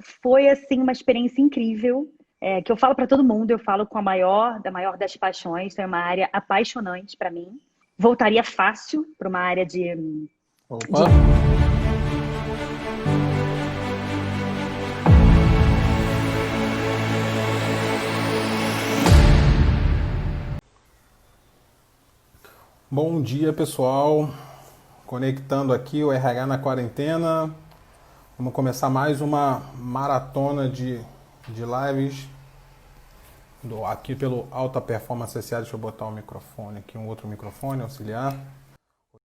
foi assim uma experiência incrível, que eu falo para todo mundo, eu falo com da maior das paixões, então é uma área apaixonante para mim. Voltaria fácil para uma área Opa! Bom dia, pessoal. Conectando aqui o RH na quarentena. Vamos começar mais uma maratona de lives aqui pelo Alta Performance SA. Deixa eu botar o microfone aqui, um outro microfone auxiliar.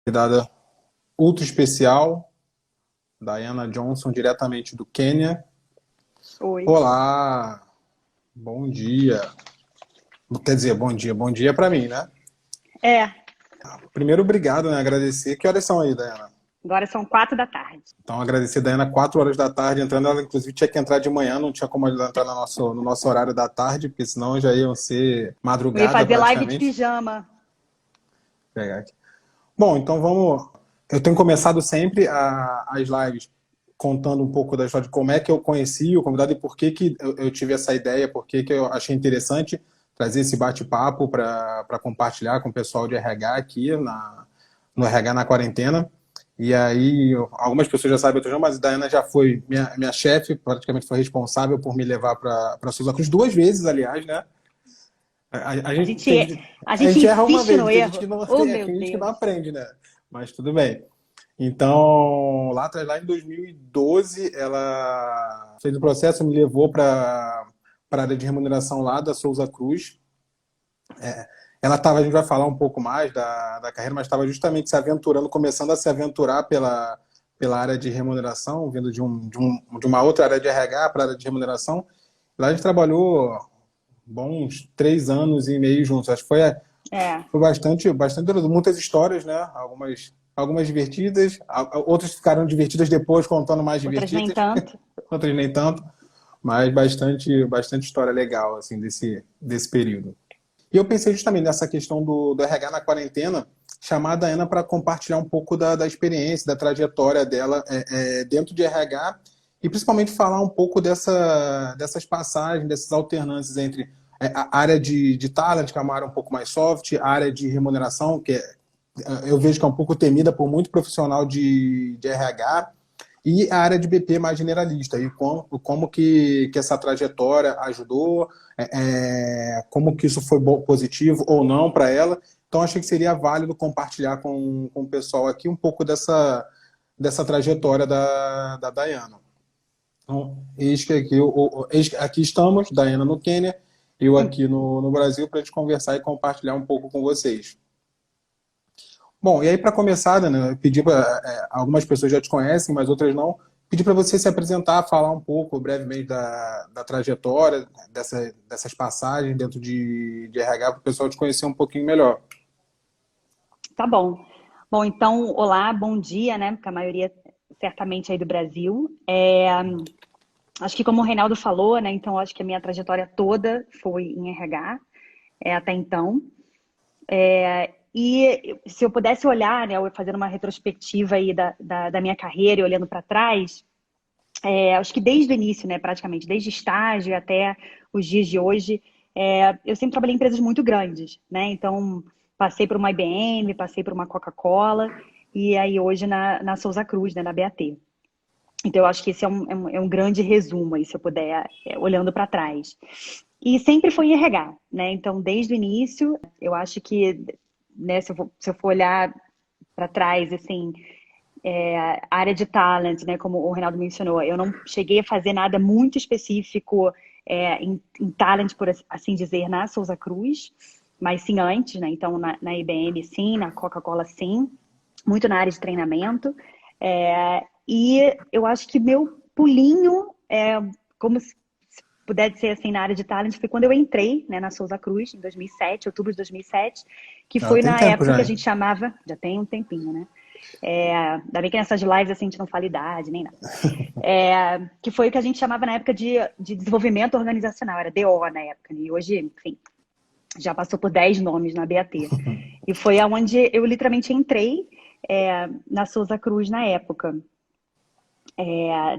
Convidada ultra especial, Diana Johnson, diretamente do Quênia. Oi. Olá, bom dia. Quer dizer, bom dia para mim, né? Primeiro, obrigado, né? Agradecer. Que horas são aí, Diana? Agora são 4 da tarde. Então, agradecer a Diana, 4 horas da tarde, entrando. Ela, inclusive, tinha que entrar de manhã, não tinha como ela entrar no nosso horário da tarde, porque senão já iam ser Eu ia madrugada fazer live de praticamente. pijama. Vou pegar aqui. Bom, então vamos. Eu tenho começado sempre as lives contando um pouco da história de como é que eu conheci o convidado e por que eu tive essa ideia, por que eu achei interessante trazer esse bate-papo para compartilhar com o pessoal de RH aqui no RH na quarentena. E aí, algumas pessoas já sabem, outras não, mas a Diana já foi minha chefe, praticamente foi responsável por me levar para Souza Cruz 2 vezes, aliás, né? A A a gente gente erra uma insiste vez, no porque a gente erro. que não, Oh, tem, meu aqui a gente que não Deus. aprende, né? Mas tudo bem. Então, lá atrás, lá em 2012, ela fez o processo, me levou para a área de remuneração lá da Souza Cruz. Ela estava, a gente vai falar um pouco mais da carreira, mas estava justamente se aventurando, começando a se aventurar pela área de remuneração, vindo de uma outra área de RH para a área de remuneração. Lá a gente trabalhou bons 3 anos e meio juntos. Acho que foi bastante duradouro. Muitas histórias, né? Algumas divertidas, outras ficaram divertidas depois, contando mais Outras nem divertidas, tanto. outras nem tanto, mas bastante história legal assim desse período. E eu pensei justamente nessa questão do RH na quarentena, chamar a Diana para compartilhar um pouco da experiência, da trajetória dela dentro de RH e principalmente falar um pouco dessas passagens, dessas alternâncias entre a área de talent, que é uma área um pouco mais soft, a área de remuneração, eu vejo que é um pouco temida por muito profissional de RH, e a área de BP mais generalista, e como que essa trajetória ajudou, como que isso foi positivo ou não para ela. Então, achei que seria válido compartilhar com o pessoal aqui um pouco dessa trajetória da Diana. Então, aqui estamos, Diana no Quênia, eu aqui no Brasil, para a gente conversar e compartilhar um pouco com vocês. Bom, e aí para começar, né, eu pedi algumas pessoas já te conhecem, mas outras não. Pedi para você se apresentar, falar um pouco brevemente da trajetória, dessas passagens dentro de RH, para o pessoal te conhecer um pouquinho melhor. Tá bom. Bom, então, olá, bom dia, né? Porque a maioria certamente aí do Brasil. Acho que como o Reinaldo falou, né? Então, acho que a minha trajetória toda foi em RH, até então. E se eu pudesse olhar, né, fazendo uma retrospectiva aí da minha carreira e olhando para trás, acho que desde o início, né, praticamente, desde estágio até os dias de hoje, eu sempre trabalhei em empresas muito grandes, né? Então, passei por uma IBM, passei por uma Coca-Cola e aí hoje na Souza Cruz, né, na BAT. Então, eu acho que esse é um grande resumo aí, se eu puder, olhando para trás. E sempre foi em RH, né? Então, desde o início, eu acho que, né, se eu for olhar para trás, assim, a área de talent, né, como o Renato mencionou, eu não cheguei a fazer nada muito específico em talent, por assim dizer, na Souza Cruz, mas sim antes, né? Então, na IBM, sim, na Coca-Cola, sim, muito na área de treinamento. E eu acho que meu pulinho, como se pudesse ser assim, na área de talent, foi quando eu entrei, né, na Souza Cruz, em 2007, outubro de 2007, que Ah, foi tem na tempo época já, que a hein? gente chamava, já tem um tempinho, né? Ainda bem que nessas lives assim, a gente não fala idade, nem nada. Que foi o que a gente chamava na época de desenvolvimento organizacional, era DO na época, né? E hoje, enfim, já passou por 10 nomes na BAT. E foi aonde eu literalmente entrei na Souza Cruz na época.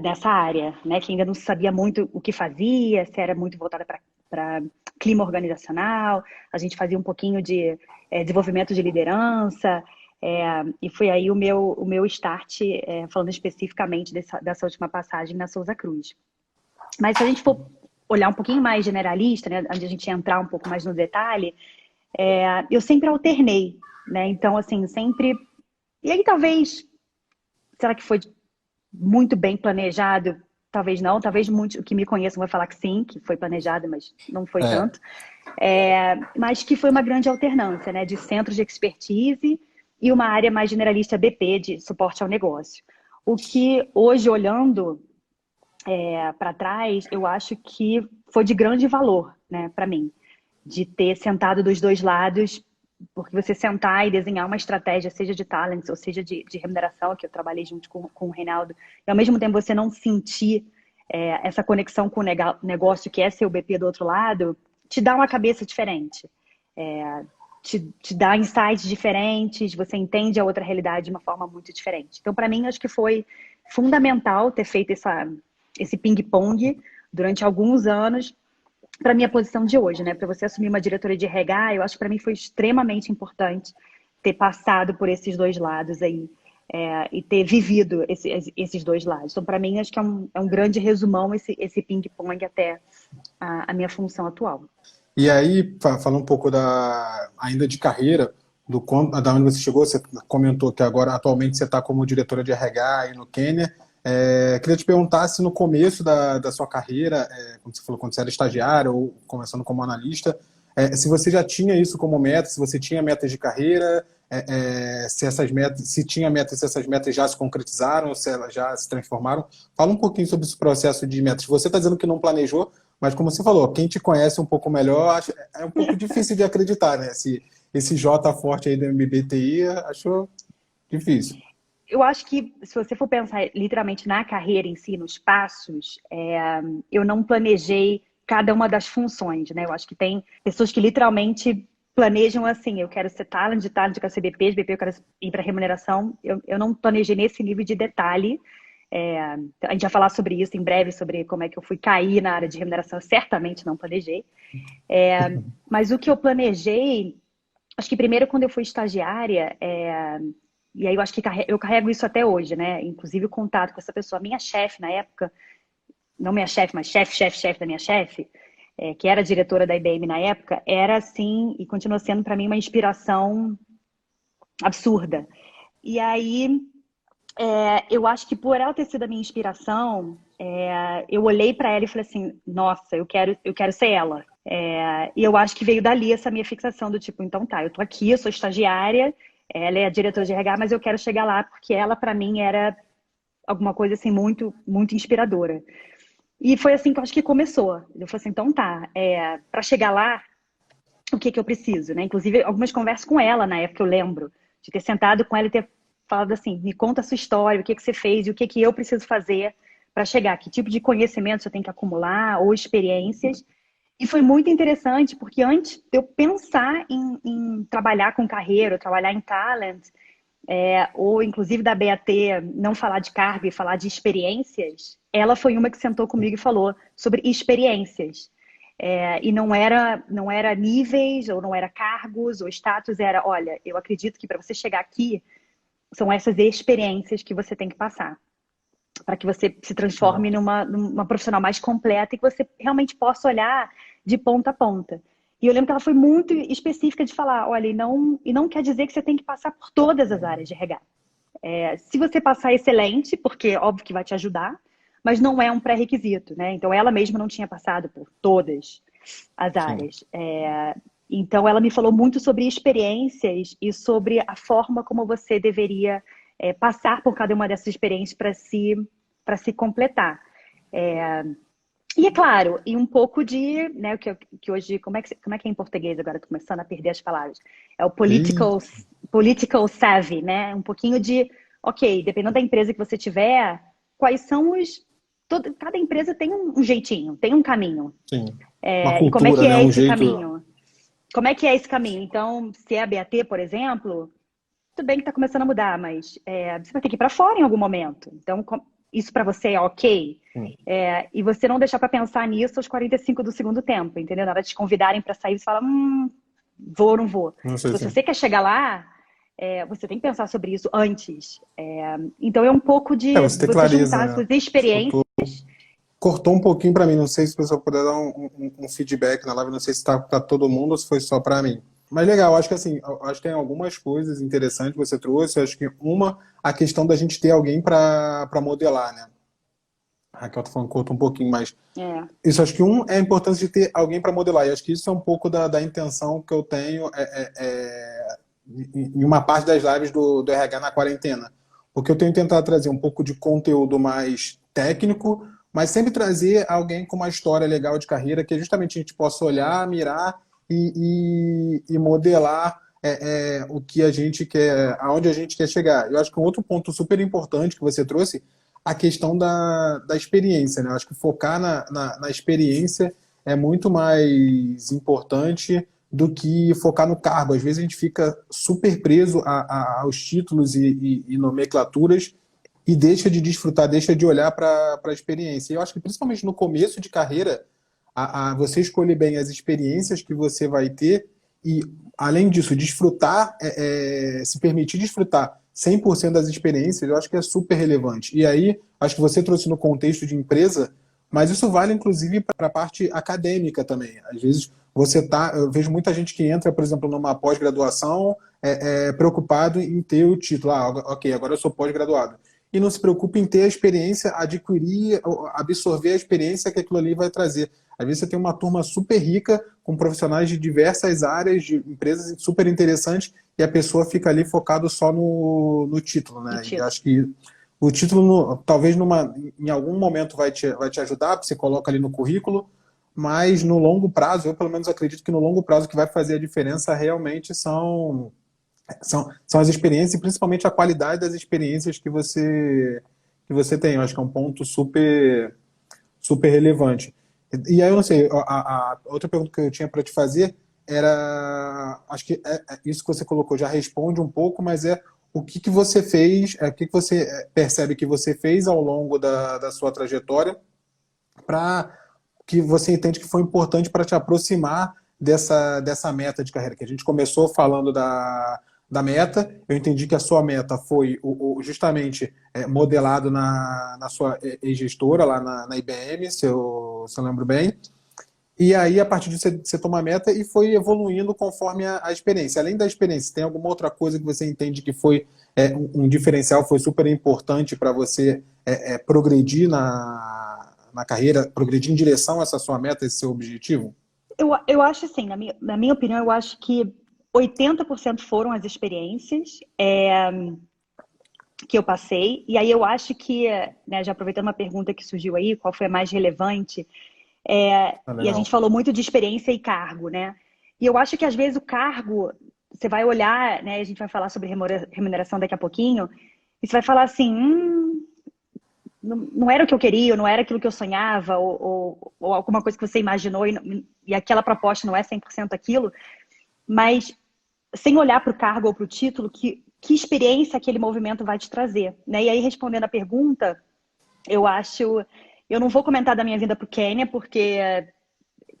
nessa área, né? Que ainda não sabia muito o que fazia, se era muito voltada para clima organizacional, a gente fazia um pouquinho de desenvolvimento de liderança, e foi aí o meu start, falando especificamente dessa última passagem na Souza Cruz. Mas se a gente for olhar um pouquinho mais generalista, né, onde a gente entrar um pouco mais no detalhe, eu sempre alternei, né? Então, assim, sempre... E aí, talvez... Será que foi muito bem planejado? Talvez não. Talvez muitos que me conheçam vão falar que sim, que foi planejado, mas não foi É, tanto. Mas que foi uma grande alternância, né? De centros de expertise e uma área mais generalista BP, de suporte ao negócio. O que, hoje, olhando para trás, eu acho que foi de grande valor, né, para mim, de ter sentado dos dois lados, porque você sentar e desenhar uma estratégia, seja de talents ou seja de remuneração, que eu trabalhei junto com o Reinaldo, e ao mesmo tempo você não sentir essa conexão com o negócio que é ser o BP do outro lado, te dá uma cabeça diferente. Te dá insights diferentes, você entende a outra realidade de uma forma muito diferente. Então, para mim, acho que foi fundamental ter feito esse ping-pong durante alguns anos para minha posição de hoje, né? Para você assumir uma diretoria de RH, eu acho que para mim foi extremamente importante ter passado por esses dois lados aí e ter vivido esses dois lados. Então, para mim, acho que é um grande resumão esse ping-pong até a minha função atual. e aí, falando um pouco ainda de carreira, da onde você chegou, você comentou que agora, atualmente, você está como diretora de RH aí no Quênia. Queria te perguntar se no começo da sua carreira, como você falou, quando você era estagiário ou começando como analista, se você já tinha isso como meta, se você tinha metas de carreira, se essas metas, se tinha metas, se essas metas já se concretizaram, se elas já se transformaram. Fala um pouquinho sobre esse processo de metas. Você está dizendo que não planejou, mas como você falou, quem te conhece um pouco melhor, é um pouco difícil de acreditar, né? Esse J forte aí do MBTI, achou difícil. Eu acho que, se você for pensar literalmente na carreira em si, nos passos, eu não planejei cada uma das funções, né? Eu acho que tem pessoas que literalmente planejam assim, eu quero ser talent, de talent eu quero ser BP, de BP eu quero ir para remuneração. Eu não planejei nesse nível de detalhe. A gente vai falar sobre isso em breve, sobre como é que eu fui cair na área de remuneração. Eu certamente não planejei. Mas o que eu planejei, acho que primeiro quando eu fui estagiária, e aí eu acho que eu carrego isso até hoje, né? Inclusive o contato com essa pessoa. Minha chefe na época, não minha chefe, mas chefe da minha chefe, que era diretora da IBM na época, era assim, e continua sendo para mim uma inspiração absurda. E aí, eu acho que por ela ter sido a minha inspiração, eu olhei para ela e falei assim, nossa, eu quero ser ela. E eu acho que veio dali essa minha fixação do tipo, então tá, eu tô aqui, eu sou estagiária, ela é a diretora de RH, mas eu quero chegar lá porque ela, para mim, era alguma coisa assim muito, muito inspiradora. E foi assim que eu acho que começou. Eu falei assim, então tá, para chegar lá, o que que eu preciso, né? Inclusive, algumas conversas com ela na época, eu lembro, de ter sentado com ela e ter falado assim, me conta a sua história, o que que você fez e o que que eu preciso fazer para chegar, que tipo de conhecimento você tem que acumular ou experiências. E foi muito interessante, porque antes de eu pensar em trabalhar com carreira, ou trabalhar em talent, ou inclusive da BAT não falar de cargo e falar de experiências, ela foi uma que sentou comigo e falou sobre experiências. E não era níveis, ou não era cargos, ou status, era, olha, eu acredito que para você chegar aqui, são essas experiências que você tem que passar para que você se transforme numa profissional mais completa e que você realmente possa olhar de ponta a ponta. E eu lembro que ela foi muito específica de falar, olha, e não quer dizer que você tem que passar por todas as áreas de RH. Se você passar, excelente, porque óbvio que vai te ajudar, mas não é um pré-requisito, né? Então ela mesma não tinha passado por todas as Sim. áreas. Então ela me falou muito sobre experiências e sobre a forma como você deveria passar por cada uma dessas experiências para se completar. E é claro, e um pouco de, né, que hoje, como é que é em português agora? Tô começando a perder as palavras. É o E, political savvy, né? Um pouquinho de, ok, dependendo da empresa que você tiver, quais são cada empresa tem um jeitinho, tem um caminho. sim, uma E como é cultura, que né? é Um esse jeito. caminho? Como é que é esse caminho? Então, se é a BAT, por exemplo, tudo bem que está começando a mudar, mas você vai ter que ir para fora em algum momento. Então, isso para você é ok? Sim. E você não deixar para pensar nisso aos 45 do segundo tempo, entendeu? Na hora de te convidarem para sair, você fala, vou ou não vou. Não sei Então, se... se você quer chegar lá, você tem que pensar sobre isso antes. Então, é um pouco de você ter você clareza, juntar as né? suas experiências. Cortou um pouquinho para mim, não sei se o pessoal puder dar um feedback na live, não sei se está para todo mundo ou se foi só para mim. Mas legal, acho que assim, acho que tem algumas coisas interessantes que você trouxe. Acho que a questão da gente ter alguém para modelar, né? A Raquel tá falando que cortou um pouquinho, mas isso acho que é a importância de ter alguém para modelar. E acho que isso é um pouco da intenção que eu tenho em uma parte das lives do RH na quarentena. Porque eu tenho tentado trazer um pouco de conteúdo mais técnico, mas sempre trazer alguém com uma história legal de carreira que justamente a gente possa olhar, mirar e modelar o que a gente quer, aonde a gente quer chegar. Eu acho que um outro ponto super importante que você trouxe, a questão da experiência, né? Eu acho que focar na experiência é muito mais importante do que focar no cargo. Às vezes a gente fica super preso aos títulos e nomenclaturas e deixa de desfrutar, deixa de olhar para a experiência. E eu acho que principalmente no começo de carreira, você escolher bem as experiências que você vai ter e, além disso, desfrutar, se permitir desfrutar 100% das experiências, eu acho que é super relevante. E aí, acho que você trouxe no contexto de empresa, mas isso vale, inclusive, para a parte acadêmica também. Às vezes, eu vejo muita gente que entra, por exemplo, numa pós-graduação preocupado em ter o título. Ok, agora eu sou pós-graduado. E não se preocupa em ter a experiência, adquirir, absorver a experiência que aquilo ali vai trazer. Às vezes você tem uma turma super rica, com profissionais de diversas áreas, de empresas super interessantes, e a pessoa fica ali focado só no título, né? E acho que o título, talvez em algum momento vai te ajudar, porque você coloca ali no currículo, mas no longo prazo, eu pelo menos acredito que no longo prazo o que vai fazer a diferença realmente são as experiências e principalmente a qualidade das experiências que você tem. Eu acho que é um ponto super, super relevante. E aí, eu não sei, a outra pergunta que eu tinha para te fazer era, acho que isso que você colocou já responde um pouco, mas o que que você fez, o que que você percebe que você fez ao longo da sua trajetória para que você entende que foi importante para te aproximar dessa meta de carreira, que a gente começou falando da meta. Eu entendi que a sua meta foi justamente modelado na sua ex-gestora, lá na IBM, se eu lembro bem. E aí, a partir disso, você toma a meta e foi evoluindo conforme a experiência. Além da experiência, tem alguma outra coisa que você entende que foi um diferencial, foi super importante para você progredir na carreira, progredir em direção a essa sua meta, esse seu objetivo? Eu acho assim, na minha opinião, eu acho que 80% foram as experiências que eu passei. E aí eu acho que, né, já aproveitando uma pergunta que surgiu aí, qual foi a mais relevante? E a gente Legal. falou muito de experiência e cargo, né? E eu acho que às vezes o cargo, você vai olhar, né? A gente vai falar sobre remuneração daqui a pouquinho, e você vai falar assim, não era o que eu queria, ou não era aquilo que eu sonhava, ou alguma coisa que você imaginou e aquela proposta não é 100% aquilo, mas sem olhar para o cargo ou para o título, que experiência aquele movimento vai te trazer, né? E aí, respondendo a pergunta, eu não vou comentar da minha vida para o Quênia, porque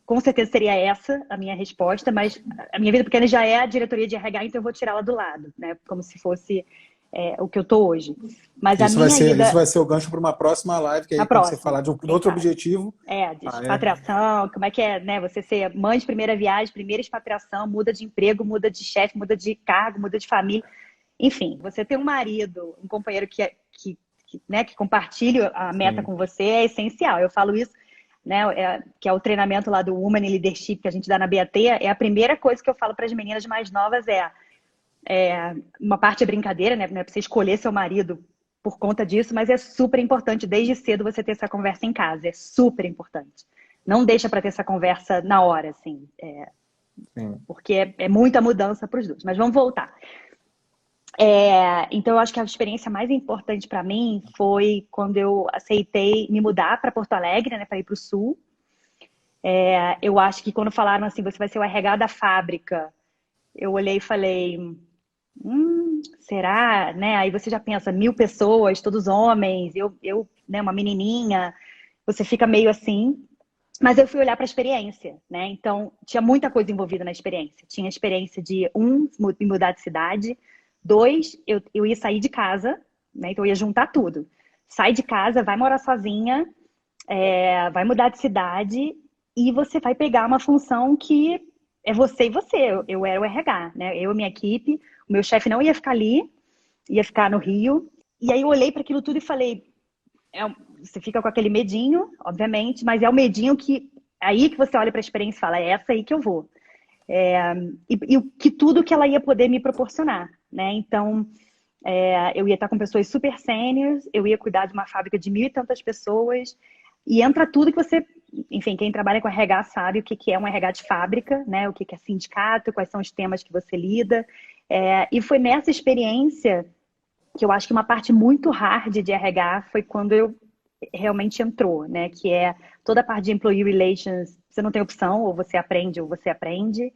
com certeza seria essa a minha resposta, mas a minha vida para o Quênia já é a diretoria de RH, então eu vou tirá-la do lado, né? Como se fosse o que eu tô hoje. Mas a minha Isso ida, vai ser o gancho para uma próxima live, que a aí quando você próxima, falar de quem outro sabe? objetivo, De expatriação, como é que é, né? Você ser mãe de primeira viagem, primeira expatriação, muda de emprego, muda de chefe, muda de cargo, muda de família. Enfim, você ter um marido, um companheiro né, que compartilhe a meta sim, com você é essencial. Eu falo isso, né? Que é o treinamento lá do Woman in Leadership que a gente dá na BAT. É a primeira coisa que eu falo para as meninas mais novas uma parte é brincadeira, né? Não é pra você escolher seu marido por conta disso, mas é super importante desde cedo você ter essa conversa em casa. É super importante. Não deixa para ter essa conversa na hora, assim, sim. porque é muita mudança para os dois. Mas vamos voltar. Então, eu acho que a experiência mais importante para mim foi quando eu aceitei me mudar para Porto Alegre, né, para ir para o Sul. Eu acho que quando falaram assim, você vai ser o RH da fábrica, eu olhei e falei, será, né? Aí você já pensa, 1.000 pessoas, todos homens, eu, né, uma menininha, você fica meio assim. Mas eu fui olhar para a experiência, né? Então, tinha muita coisa envolvida na experiência. Tinha a experiência de, me mudar de cidade. Dois, eu ia sair de casa, né? Então, eu ia juntar tudo. Sai de casa, vai morar sozinha, vai mudar de cidade e você vai pegar uma função que é você e você. Eu era o RH, né? Eu e minha equipe. O meu chefe não ia ficar ali, ia ficar no Rio. E aí eu olhei para aquilo tudo e falei, você fica com aquele medinho, obviamente, mas é o medinho que aí que você olha para a experiência e fala, é essa aí que eu vou. E que tudo que ela ia poder me proporcionar, né? Então, eu ia estar com pessoas super sêniores, eu ia cuidar de uma fábrica de 1.000 e tantas pessoas, e entra tudo que você... Enfim, quem trabalha com RH sabe o que é um RH de fábrica, né? O que é sindicato, quais são os temas que você lida. E foi nessa experiência que eu acho que uma parte muito hard de RH foi quando eu realmente entrou, né? Que é toda a parte de employee relations, você não tem opção, ou você aprende ou você aprende.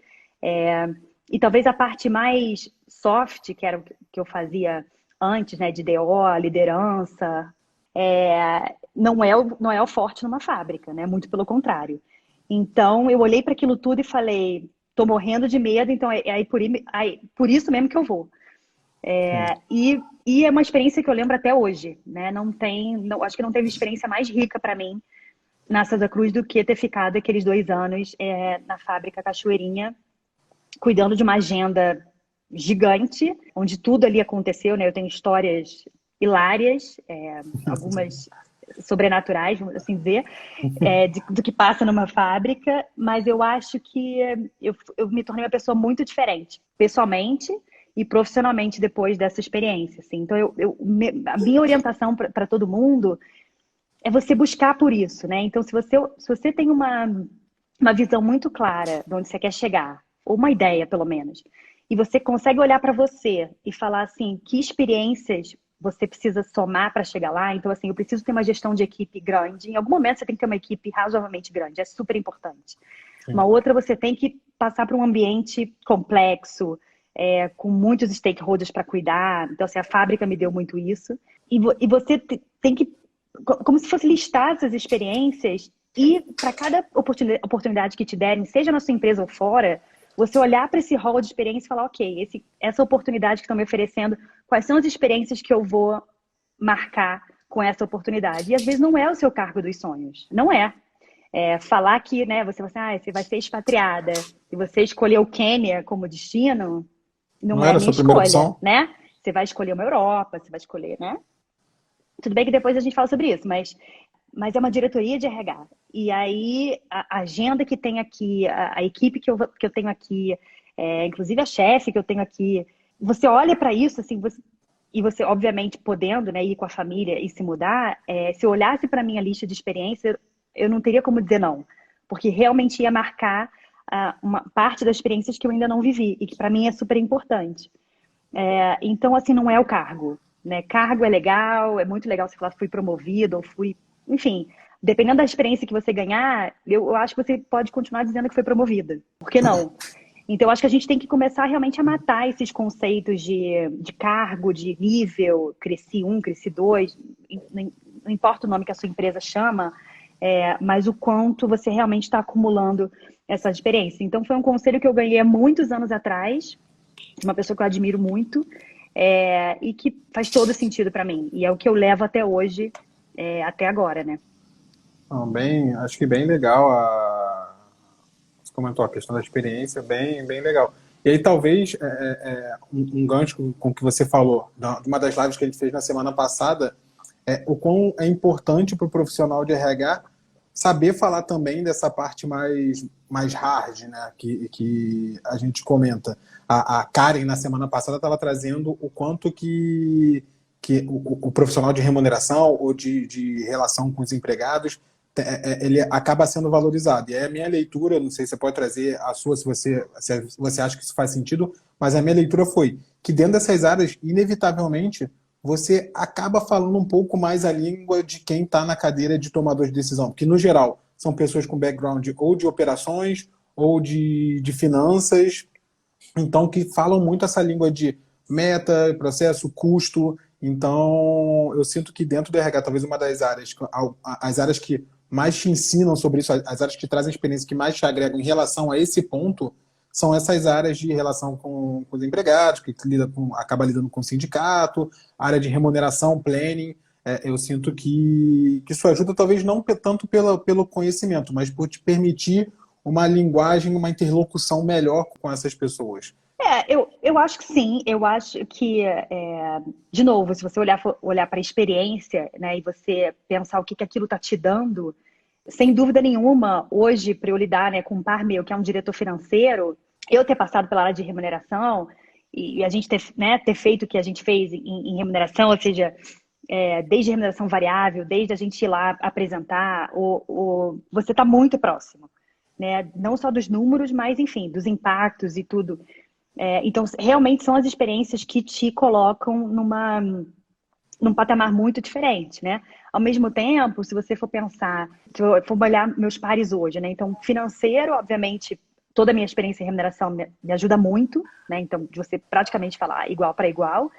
E talvez a parte mais soft, que era o que eu fazia antes, né? De DO, liderança, não é o forte numa fábrica, né? Muito pelo contrário. Então, eu olhei para aquilo tudo e falei, tô morrendo de medo, então por isso mesmo que eu vou. E é uma experiência que eu lembro até hoje, né? Acho que não teve experiência mais rica para mim na Santa Cruz do que ter ficado aqueles 2 anos na fábrica Cachoeirinha, cuidando de uma agenda gigante, onde tudo ali aconteceu, né? Eu tenho histórias hilárias, algumas sobrenaturais, vamos assim dizer, do que passa numa fábrica, mas eu acho que eu me tornei uma pessoa muito diferente, pessoalmente e profissionalmente depois dessa experiência. Assim. Então, a minha orientação para todo mundo é você buscar por isso, né? Então, se você tem uma visão muito clara de onde você quer chegar, ou uma ideia, pelo menos, e você consegue olhar para você e falar assim, que experiências você precisa somar para chegar lá. Então, assim, eu preciso ter uma gestão de equipe grande. Em algum momento, você tem que ter uma equipe razoavelmente grande. É super importante. Sim. Uma outra, você tem que passar por um ambiente complexo, com muitos stakeholders para cuidar. Então, assim, a fábrica me deu muito isso. E você tem que, como se fosse listar essas experiências e para cada oportunidade que te derem, seja na sua empresa ou fora, você olhar para esse rol de experiência e falar, ok, essa oportunidade que estão me oferecendo, quais são as experiências que eu vou marcar com essa oportunidade? E às vezes não é o seu cargo dos sonhos, não é. Falar que, né, você vai ser expatriada e você escolheu o Quênia como destino, não é a minha escolha, né? Você vai escolher uma Europa, você vai escolher, né? Tudo bem que depois a gente fala sobre isso, mas é uma diretoria de RH. E aí, a agenda que tem aqui, a equipe que eu tenho aqui, inclusive a chefe que eu tenho aqui, você olha para isso, assim, e você, obviamente, podendo, né, ir com a família e se mudar, se eu olhasse para a minha lista de experiência, eu não teria como dizer não. Porque realmente ia marcar uma parte das experiências que eu ainda não vivi e que para mim é super importante. Então, assim, não é o cargo. Né? Cargo é legal, é muito legal você falar fui promovido ou fui... Enfim, dependendo da experiência que você ganhar, eu acho que você pode continuar dizendo que foi promovida. Por que não? Então, eu acho que a gente tem que começar realmente a matar esses conceitos de cargo, de nível, cresci 1, cresci 2, não importa o nome que a sua empresa chama, mas o quanto você realmente está acumulando essa experiência. Então, foi um conselho que eu ganhei há muitos anos atrás, de uma pessoa que eu admiro muito, e que faz todo sentido para mim. E é o que eu levo até hoje, até agora, né? Acho que bem legal você comentou a questão da experiência, bem legal. E aí talvez um gancho com o que você falou, de uma das lives que a gente fez na semana passada, o quão é importante para o profissional de RH saber falar também dessa parte mais hard, né, que a gente comenta. A Karen, na semana passada, estava trazendo o quanto que o profissional de remuneração ou de relação com os empregados, ele acaba sendo valorizado. E é a minha leitura, não sei se você pode trazer a sua, se você acha que isso faz sentido, mas a minha leitura foi que dentro dessas áreas, inevitavelmente, você acaba falando um pouco mais a língua de quem está na cadeira de tomador de decisão. Porque, no geral, são pessoas com background ou de operações ou de finanças, então que falam muito essa língua de meta, processo, custo. Então, eu sinto que dentro do RH, talvez uma das áreas, as áreas que mais te ensinam sobre isso, as áreas que trazem experiência, que mais te agregam em relação a esse ponto, são essas áreas de relação com os empregados, que acaba lidando com o sindicato, área de remuneração, planning. Eu sinto que isso ajuda, talvez não tanto pelo conhecimento, mas por te permitir uma linguagem, uma interlocução melhor com essas pessoas. Eu acho que sim. Eu acho que, de novo, se você olhar para a experiência, né, e você pensar o que aquilo está te dando, sem dúvida nenhuma, hoje, para eu lidar, né, com um par meu, que é um diretor financeiro, eu ter passado pela área de remuneração e a gente ter feito o que a gente fez em remuneração, ou seja, desde remuneração variável, desde a gente ir lá apresentar, você está muito próximo, né? Não só dos números, mas, enfim, dos impactos e tudo. Então, realmente são as experiências que te colocam num patamar muito diferente, né? Ao mesmo tempo, se você for pensar, se eu for olhar meus pares hoje, né? Então, financeiro, obviamente, toda a minha experiência em remuneração me ajuda muito, né? Então, de você praticamente falar igual para igual.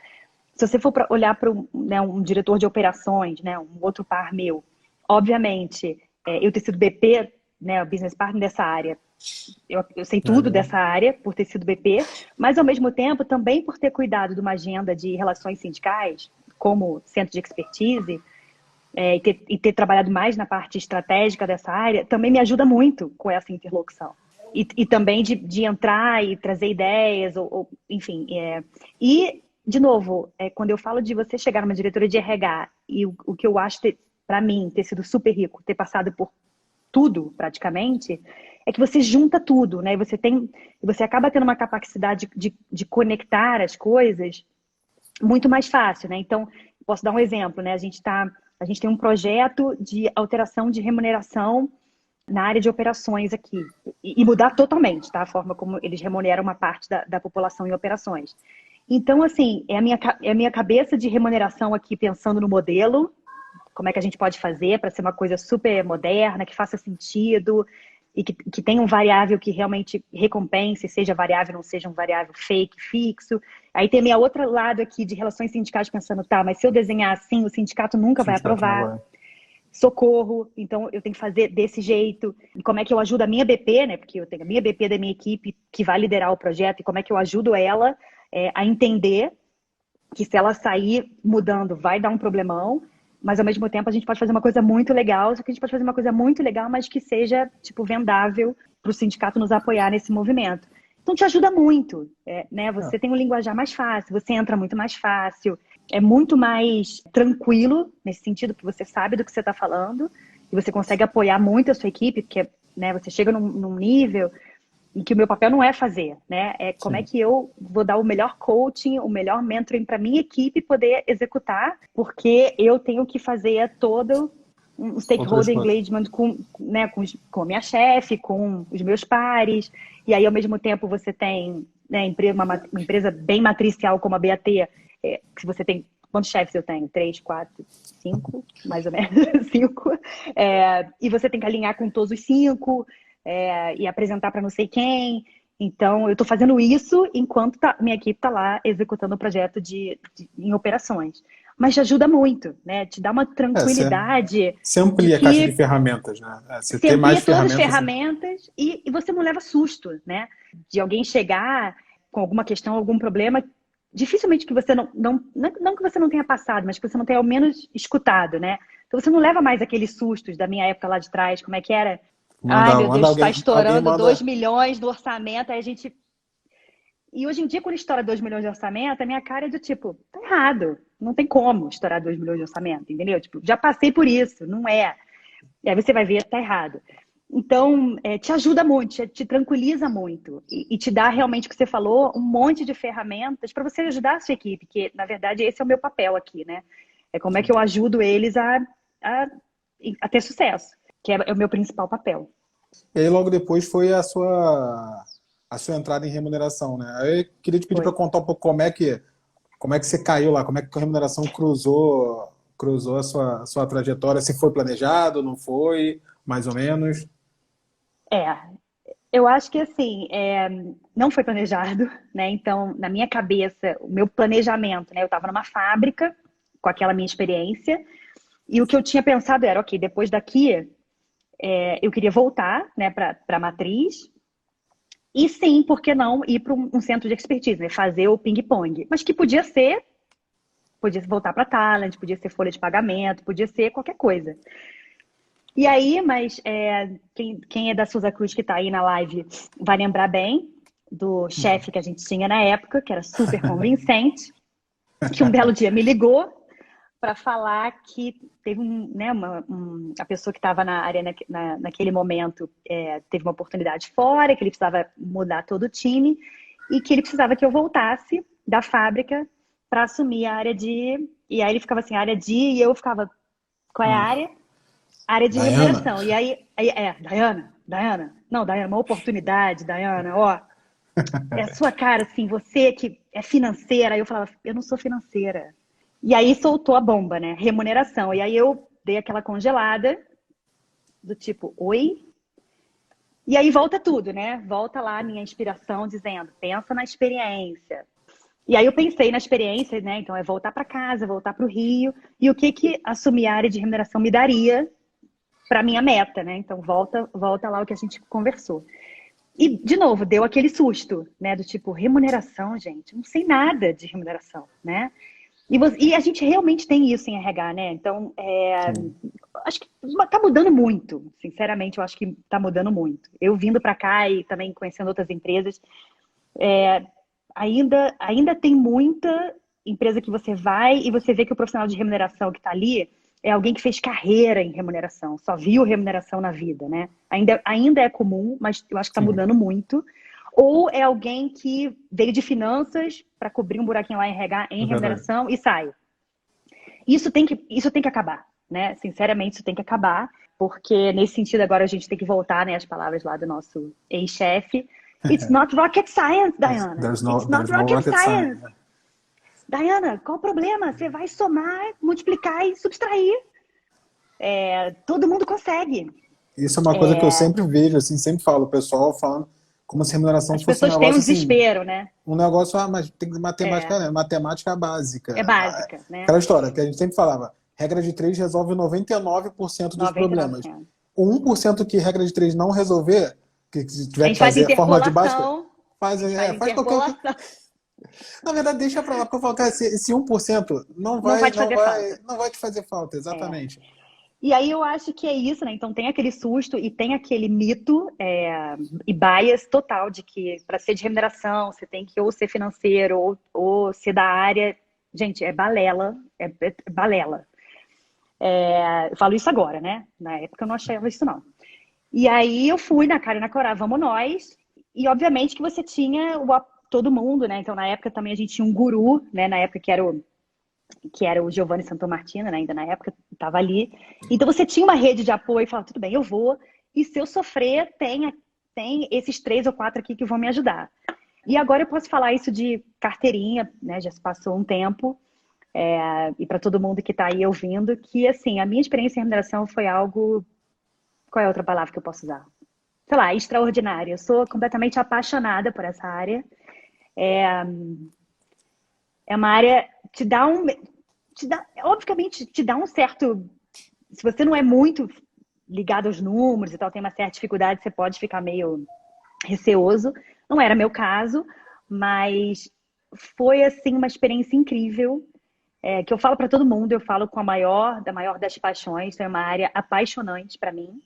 Se você for olhar para um diretor de operações, né? Um outro par meu, obviamente, eu ter sido BP, né? O business partner dessa área, eu sei tudo dessa área, por ter sido BP, mas ao mesmo tempo também por ter cuidado de uma agenda de relações sindicais, como centro de expertise, e ter trabalhado mais na parte estratégica dessa área, também me ajuda muito com essa interlocução. E também de entrar e trazer ideias, enfim. E, de novo, quando eu falo de você chegar numa diretoria de RH, e o que eu acho, para mim, ter sido super rico, ter passado por tudo, praticamente, é que você junta tudo, né? Você acaba tendo uma capacidade de conectar as coisas muito mais fácil, né? Então, posso dar um exemplo, né? A gente tem um projeto de alteração de remuneração na área de operações aqui. E mudar totalmente, tá? A forma como eles remuneram uma parte da população em operações. Então, assim, é a minha cabeça de remuneração aqui pensando no modelo, como é que a gente pode fazer para ser uma coisa super moderna, que faça sentido e que tenha um variável que realmente recompense, seja variável, não seja um variável fake, fixo. Aí tem meu outro lado aqui de relações sindicais pensando, tá, mas se eu desenhar assim, o sindicato nunca vai aprovar. Socorro, então eu tenho que fazer desse jeito. E como é que eu ajudo a minha BP, né? Porque eu tenho a minha BP da minha equipe que vai liderar o projeto, e como é que eu ajudo ela a entender que se ela sair mudando vai dar um problemão, mas ao mesmo tempo a gente pode fazer uma coisa muito legal, só que a gente pode fazer uma coisa muito legal, mas que seja, tipo, vendável para o sindicato nos apoiar nesse movimento. Então te ajuda muito, né? Você tem um linguajar mais fácil, você entra muito mais fácil, é muito mais tranquilo, nesse sentido que você sabe do que você está falando, e você consegue apoiar muito a sua equipe, porque, né, você chega num nível em que o meu papel não é fazer, né? É como é que eu vou dar o melhor coaching, o melhor mentoring para minha equipe poder executar, porque eu tenho que fazer todo um stakeholder engagement com a minha chefe, com os meus pares, e aí ao mesmo tempo você tem, né, uma empresa bem matricial como a BAT, que você tem, quantos chefes eu tenho? 3, 4, 5, mais ou menos, 5, e você tem que alinhar com todos os 5, e apresentar para não sei quem. Então, eu estou fazendo isso enquanto minha equipe está lá executando o projeto em operações. Mas te ajuda muito, né? Te dá uma tranquilidade. Você amplia a caixa de ferramentas, né? Você amplia mais todas as ferramentas e você não leva susto, né? De alguém chegar com alguma questão, algum problema, dificilmente que você não que você não tenha passado, mas que você não tenha ao menos escutado, né? Então você não leva mais aqueles sustos da minha época lá de trás, como é que era? Ai, meu Deus, está estourando 2 milhões do orçamento, aí a gente... E hoje em dia, quando estoura 2 milhões de orçamento, a minha cara é do tipo, tá errado, não tem como estourar 2 milhões de orçamento, entendeu? Tipo, já passei por isso, não é. E aí você vai ver, tá errado. Então, te ajuda muito, te tranquiliza muito e te dá realmente o que você falou, um monte de ferramentas para você ajudar a sua equipe, que na verdade esse é o meu papel aqui, né? É como é que eu ajudo eles a ter sucesso, que é o meu principal papel. E aí logo depois foi a sua entrada em remuneração, né? Aí eu queria te pedir para contar um pouco como é que você caiu lá, como é que a remuneração cruzou a sua trajetória, se foi planejado, não foi, mais ou menos. Eu acho que assim, não foi planejado, né? Então, na minha cabeça, o meu planejamento, né? Eu estava numa fábrica com aquela minha experiência, e o que eu tinha pensado era, ok, depois daqui, eu queria voltar, né, para a matriz, e sim, por que não ir para um centro de expertise, né? Fazer o ping-pong. Mas que podia voltar para talent, podia ser folha de pagamento, podia ser qualquer coisa. E aí, mas quem é da Souza Cruz que está aí na live vai lembrar bem do chefe que a gente tinha na época, que era super convincente, que um belo dia me ligou para falar que teve a pessoa que estava na área naquele momento teve uma oportunidade fora, que ele precisava mudar todo o time e que ele precisava que eu voltasse da fábrica para assumir a área de... E aí ele ficava assim, área de... E eu ficava, qual é a área? Área de Diana. remuneração. E aí Dayana. Não, Dayana, uma oportunidade, Dayana, ó. É a sua cara, assim, você que é financeira. Aí eu falava, eu não sou financeira. E aí soltou a bomba, né? Remuneração. E aí eu dei aquela congelada do tipo, oi? E aí volta tudo, né? Volta lá a minha inspiração dizendo, pensa na experiência. E aí eu pensei na experiência, né? Então é voltar para casa, voltar para o Rio. E o que assumir a área de remuneração me daria para minha meta, né? Então volta lá o que a gente conversou. E, de novo, deu aquele susto, né? Do tipo, remuneração, gente. Não sei nada de remuneração, né? E a gente realmente tem isso em RH, né? Então, acho que tá mudando muito. Sinceramente, eu acho que tá mudando muito. Eu vindo para cá e também conhecendo outras empresas, ainda tem muita empresa que você vai e você vê que o profissional de remuneração que está ali é alguém que fez carreira em remuneração, só viu remuneração na vida, né? Ainda é comum, mas eu acho que está Sim. mudando muito. Ou é alguém que veio de finanças para cobrir um buraquinho lá em RH, em É verdade. remuneração e sai. Isso tem que acabar, né? Sinceramente, isso tem que acabar, porque nesse sentido agora a gente tem que voltar, né, às palavras lá do nosso ex-chefe. It's not rocket science, Diana. It's There's not no rocket rocket science. science. Diana, qual o problema? Você vai somar, multiplicar e subtrair. Todo mundo consegue. Isso é uma coisa que eu sempre vejo, assim, sempre falo, o pessoal falando como se remuneração As fosse um pessoas têm um negócio assim, desespero, né? um negócio, mas tem que matemática, É, né? Matemática básica. é básica, né? Aquela história que a gente sempre falava, regra de 3 resolve 99% dos problemas. 99%. O 1% que regra de 3 não resolver, que A tiver que gente faz fazer forma de básica, interpolação, a faz, gente faz faz qualquer outro. interpolação. Na verdade, deixa pra lá, porque eu falo, cara, esse 1% Não vai te fazer falta. não vai te fazer falta, É. exatamente. E aí eu acho que é isso, né? Então tem aquele susto e tem aquele mito e bias total de que para ser de remuneração você tem que ou ser financeiro ou ser da área. Gente, é balela, é balela. Eu falo isso agora, né? Na época eu não achava isso não. E aí eu fui na cara e na coragem, vamos nós. E obviamente que você tinha todo mundo, né? Então na época também a gente tinha um guru, né? Na época que era o Giovanni Santomartino, né? Ainda na época estava ali. Então você tinha uma rede de apoio e falava, tudo bem, eu vou. E se eu sofrer, tem esses 3 ou 4 aqui que vão me ajudar. E agora eu posso falar isso de carteirinha, né? Já se passou um tempo. E para todo mundo que está aí ouvindo, que assim, a minha experiência em remuneração foi algo. Qual é a outra palavra que eu posso usar? Sei lá, extraordinária. Eu sou completamente apaixonada por essa área. É uma área que obviamente, te dá um certo. Se você não é muito ligado aos números e tal, tem uma certa dificuldade, você pode ficar meio receoso. Não era meu caso, mas foi assim uma experiência incrível. Que eu falo para todo mundo, eu falo com da maior das paixões, é uma área apaixonante para mim.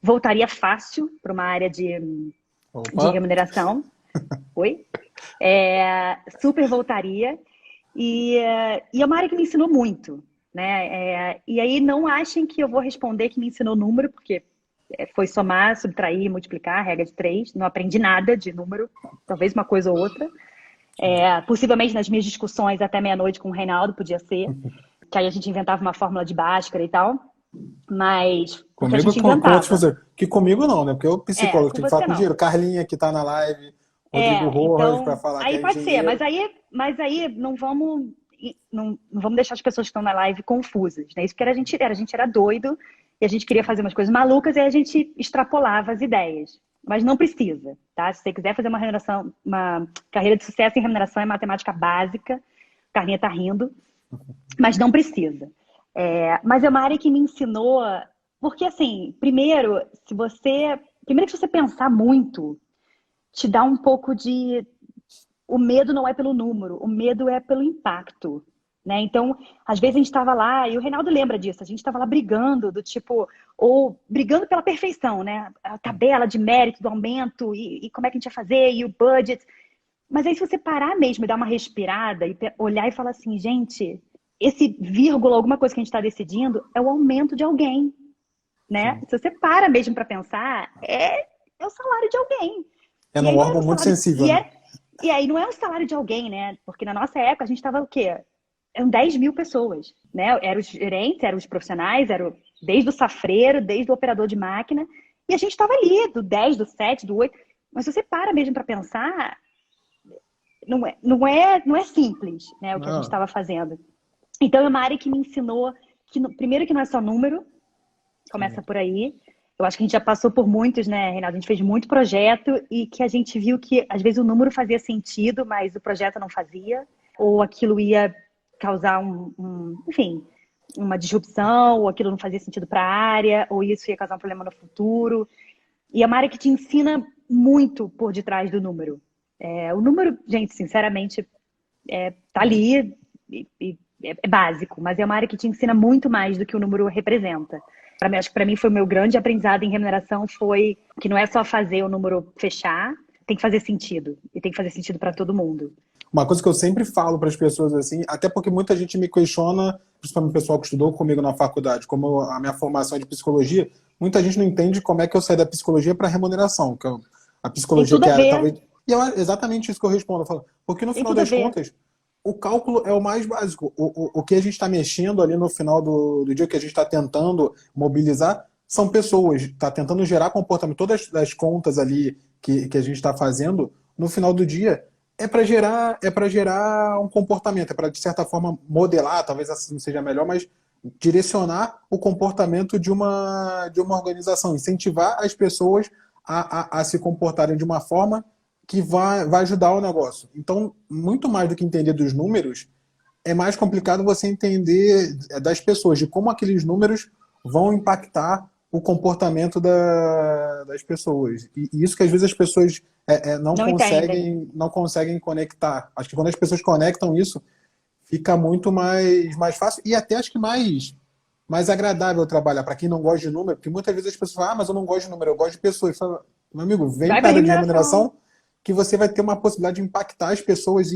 Voltaria fácil para uma área de Opa. remuneração. Oi? Super voltaria. E é uma área que me ensinou muito, né? E aí não achem que eu vou responder que me ensinou número, porque foi somar, subtrair, multiplicar, regra de 3. Não aprendi nada de número, talvez uma coisa ou outra. Possivelmente nas minhas discussões até meia-noite com o Reinaldo, podia ser. Que aí a gente inventava uma fórmula de Bhaskara e tal. Mas porque a Comigo gente com outros inventava. funcionários. Que comigo não, né? Porque eu psicólogo, Com tem que falar você com o não. engenheiro. Carlinha, que tá na live, Rodrigo Rojas, para Então, falar que aí é pode ser, engenheiro. mas aí não vamos deixar as pessoas que estão na live confusas, né? Isso que a gente era doido e a gente queria fazer umas coisas malucas e aí a gente extrapolava as ideias. mas não precisa, tá? Se você quiser fazer uma remuneração, uma carreira de sucesso em remuneração é matemática básica, Carlinha tá rindo, mas não precisa. Mas é uma área que me ensinou, porque assim, primeiro que se você pensar muito, te dá um pouco de... O medo não é pelo número, o medo é pelo impacto, né? Então, às vezes a gente estava lá, e o Reinaldo lembra disso, a gente estava lá brigando, do tipo, ou brigando pela perfeição, né? A tabela de mérito do aumento, e como é que a gente ia fazer, e o budget. Mas aí, se você parar mesmo e dar uma respirada, e olhar e falar assim, gente, esse vírgula, alguma coisa que a gente está decidindo, é o aumento de alguém, né? Sim. Se você para mesmo para pensar, é o salário de alguém. É E aí num não era órgão o muito salário. sensível, né? E aí não é o salário de alguém, né? Porque na nossa época a gente estava o quê? Eram 10 mil pessoas, né? Eram os gerentes, eram os profissionais, desde o safreiro, desde o operador de máquina. E a gente estava ali, do 10, do 7, do 8. Mas se você para mesmo para pensar, não é simples, né? O que a gente Não. estava fazendo. Então é uma área que me ensinou que, primeiro, que não é só número, começa Sim. por aí. Eu acho que a gente já passou por muitos, né, Renato? A gente fez muito projeto e que a gente viu que, às vezes, o número fazia sentido, mas o projeto não fazia. Ou aquilo ia causar enfim, uma disrupção, ou aquilo não fazia sentido para a área, ou isso ia causar um problema no futuro. E é uma área que te ensina muito por detrás do número. O número, gente, sinceramente, tá ali e é básico, mas é uma área que te ensina muito mais do que o número representa. Acho que para mim foi o meu grande aprendizado em remuneração foi que não é só fazer o número fechar, tem que fazer sentido. E tem que fazer sentido para todo mundo. Uma coisa que eu sempre falo para as pessoas assim, até porque muita gente me questiona, principalmente o pessoal que estudou comigo na faculdade, como a minha formação é de psicologia, muita gente não entende como é que eu saí da psicologia para remuneração, a Tem psicologia tudo que a é ver, talvez. E é exatamente isso que eu respondo. Eu falo, porque no tem final tudo a das ver. contas, o cálculo é o mais básico. O que a gente está mexendo ali no final do dia, que a gente está tentando mobilizar, são pessoas. Está tentando gerar comportamento. Todas as contas ali que a gente está fazendo, no final do dia, é para gerar um comportamento, é para, de certa forma, modelar, talvez essa não seja melhor, mas direcionar o comportamento de uma organização, incentivar as pessoas a se comportarem de uma forma que vai ajudar o negócio. Então, muito mais do que entender dos números, é mais complicado você entender das pessoas, de como aqueles números vão impactar o comportamento das pessoas. E isso que às vezes as pessoas não Não entendem. conseguem, não conseguem conectar. Acho que quando as pessoas conectam isso, fica muito mais fácil e até acho que mais agradável trabalhar para quem não gosta de número, porque muitas vezes as pessoas falam, mas eu não gosto de número, eu gosto de pessoas. Fala, meu amigo, vem Vai para para a área de remuneração. remuneração que você vai ter uma possibilidade de impactar as pessoas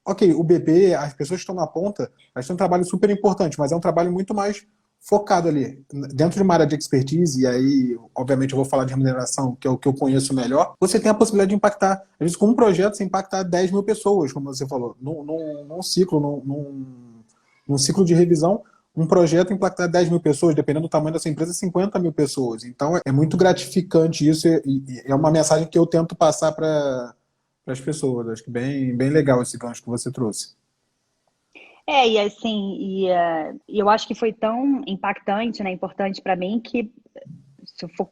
ok, o bebê, as pessoas que estão na ponta, elas têm um trabalho super importante, mas é um trabalho muito mais focado ali, dentro de uma área de expertise, e aí, obviamente, eu vou falar de remuneração, que é o que eu conheço melhor, você tem a possibilidade de impactar, às vezes com um projeto, você impactar 10 mil pessoas, como você falou, num ciclo, num ciclo de revisão, um projeto impactar 10 mil pessoas, dependendo do tamanho dessa empresa, 50 mil pessoas. Então, é muito gratificante isso e é uma mensagem que eu tento passar para as pessoas. Acho que bem legal esse gancho que você trouxe. E assim, e eu acho que foi tão impactante, né, importante para mim que se eu for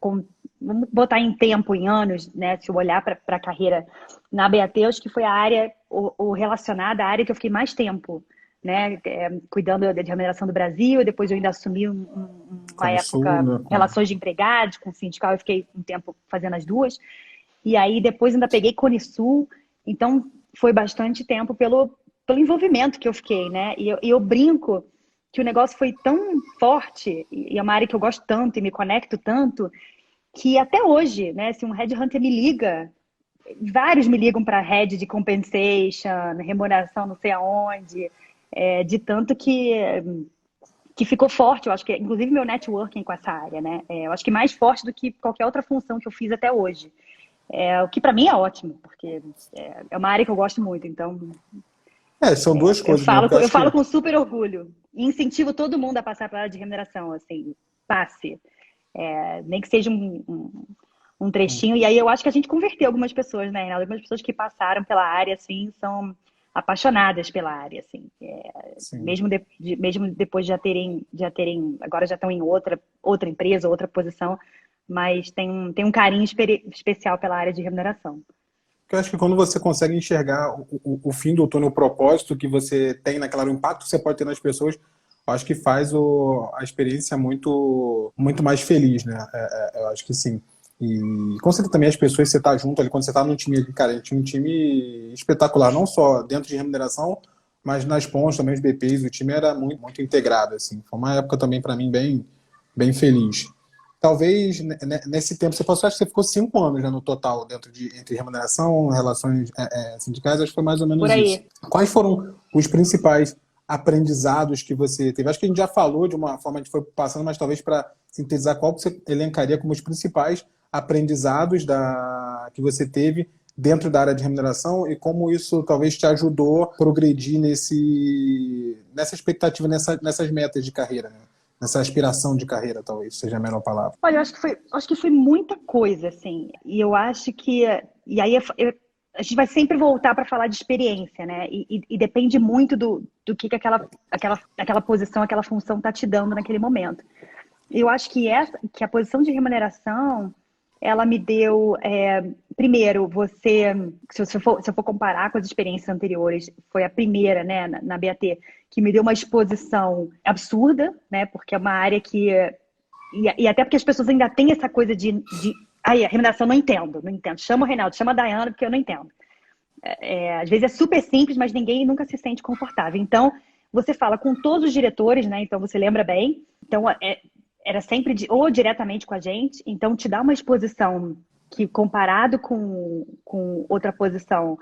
vamos botar em tempo, em anos, né? Se eu olhar para a carreira na BAT, eu acho que foi a área ou relacionada à área que eu fiquei mais tempo, né? Cuidando de remuneração do Brasil, depois eu ainda assumi uma Consul, época né? relações de empregados com sindical, eu fiquei um tempo fazendo as duas. E aí depois ainda peguei Conisul, então foi bastante tempo pelo envolvimento que eu fiquei, né? E eu brinco que o negócio foi tão forte, e é uma área que eu gosto tanto e me conecto tanto, que até hoje, né, se um headhunter me liga, vários me ligam para head de compensation, remuneração não sei aonde, de tanto que ficou forte, eu acho que, inclusive, meu networking com essa área, né? Eu acho que mais forte do que qualquer outra função que eu fiz até hoje. O que para mim é ótimo, porque é uma área que eu gosto muito, então São duas eu coisas, né? falo, Porque eu eu acho falo que com super orgulho e incentivo todo mundo a passar para a área de remuneração, assim, passe. Nem que seja um trechinho. E aí eu acho que a gente converteu algumas pessoas, né, Reinaldo? Algumas pessoas que passaram pela área, assim, são apaixonadas pela área, assim. sim. Mesmo depois de já terem, agora já estão em outra empresa, outra posição, mas tem um carinho especial pela área de remuneração. Eu acho que quando você consegue enxergar o fim do túnel, o propósito que você tem naquela área, o impacto que você pode ter nas pessoas, eu acho que faz a experiência muito, muito mais feliz, né? Eu acho que sim. E com certeza também as pessoas, você tá junto ali, quando você tá num time, cara, a gente tinha um time espetacular, não só dentro de remuneração, mas nas pontas também, os BPs, o time era muito, muito integrado, assim. Foi uma época também para mim bem, bem feliz. Talvez nesse tempo, você passou, acho que você ficou 5 anos, né, no total, entre remuneração, relações sindicais, acho que foi mais ou Por menos isso. aí. Quais foram os principais aprendizados que você teve? Acho que a gente já falou de uma forma, a gente foi passando, mas talvez para sintetizar, qual que você elencaria como os principais aprendizados que você teve dentro da área de remuneração e como isso talvez te ajudou a progredir nessa expectativa, nessas metas de carreira, né? Nessa aspiração de carreira, talvez seja a melhor palavra. Olha, eu acho que foi muita coisa, assim. E eu acho que. E aí a gente vai sempre voltar para falar de experiência, né? E depende muito do que aquela posição, aquela função está te dando naquele momento. Eu acho que a posição de remuneração, ela me deu. Primeiro, se eu for comparar com as experiências anteriores, foi a primeira, né, na BAT, que me deu uma exposição absurda, né? Porque é uma área que. E até porque as pessoas ainda têm essa coisa ai, a remuneração não entendo. Chama o Reinaldo, chama a Dayana, porque eu não entendo. Às vezes é super simples, mas ninguém nunca se sente confortável. Então, você fala com todos os diretores, né? Então, você lembra bem. Então, era sempre ou diretamente com a gente. Então, te dá uma exposição que, comparado com outra posição,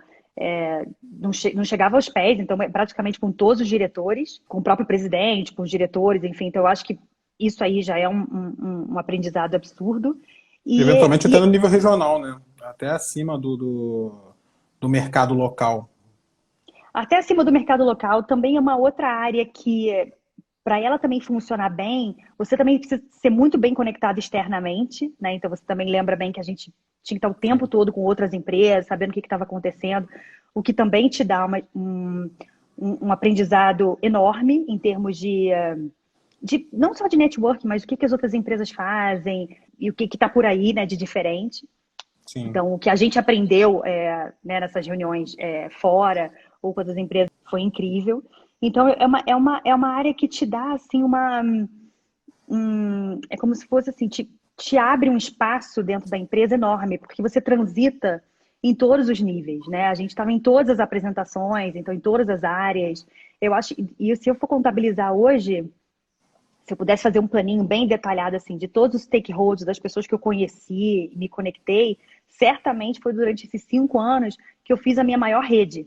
não chegava aos pés. Então, praticamente com todos os diretores, com o próprio presidente, com os diretores, enfim. Então, eu acho que isso aí já é um aprendizado absurdo. Eventualmente até no nível regional, né? Até acima do mercado local. Até acima do mercado local também é uma outra área que, para ela também funcionar bem, você também precisa ser muito bem conectado externamente, né? Então você também lembra bem que a gente tinha que estar o tempo todo com outras empresas, sabendo o que estava acontecendo, o que também te dá um aprendizado enorme em termos de não só de networking, mas o que as outras empresas fazem e o que está por aí, né, de diferente. Sim. Então, o que a gente aprendeu né, nessas reuniões fora ou com as empresas foi incrível. Então, é uma área que te dá, assim, é como se fosse, assim, te abre um espaço dentro da empresa enorme, porque você transita em todos os níveis, né? A gente estava em todas as apresentações, então em todas as áreas. Eu acho, e se eu for contabilizar hoje, se eu pudesse fazer um planinho bem detalhado, assim, de todos os stakeholders, das pessoas que eu conheci, me conectei, certamente foi durante esses 5 anos que eu fiz a minha maior rede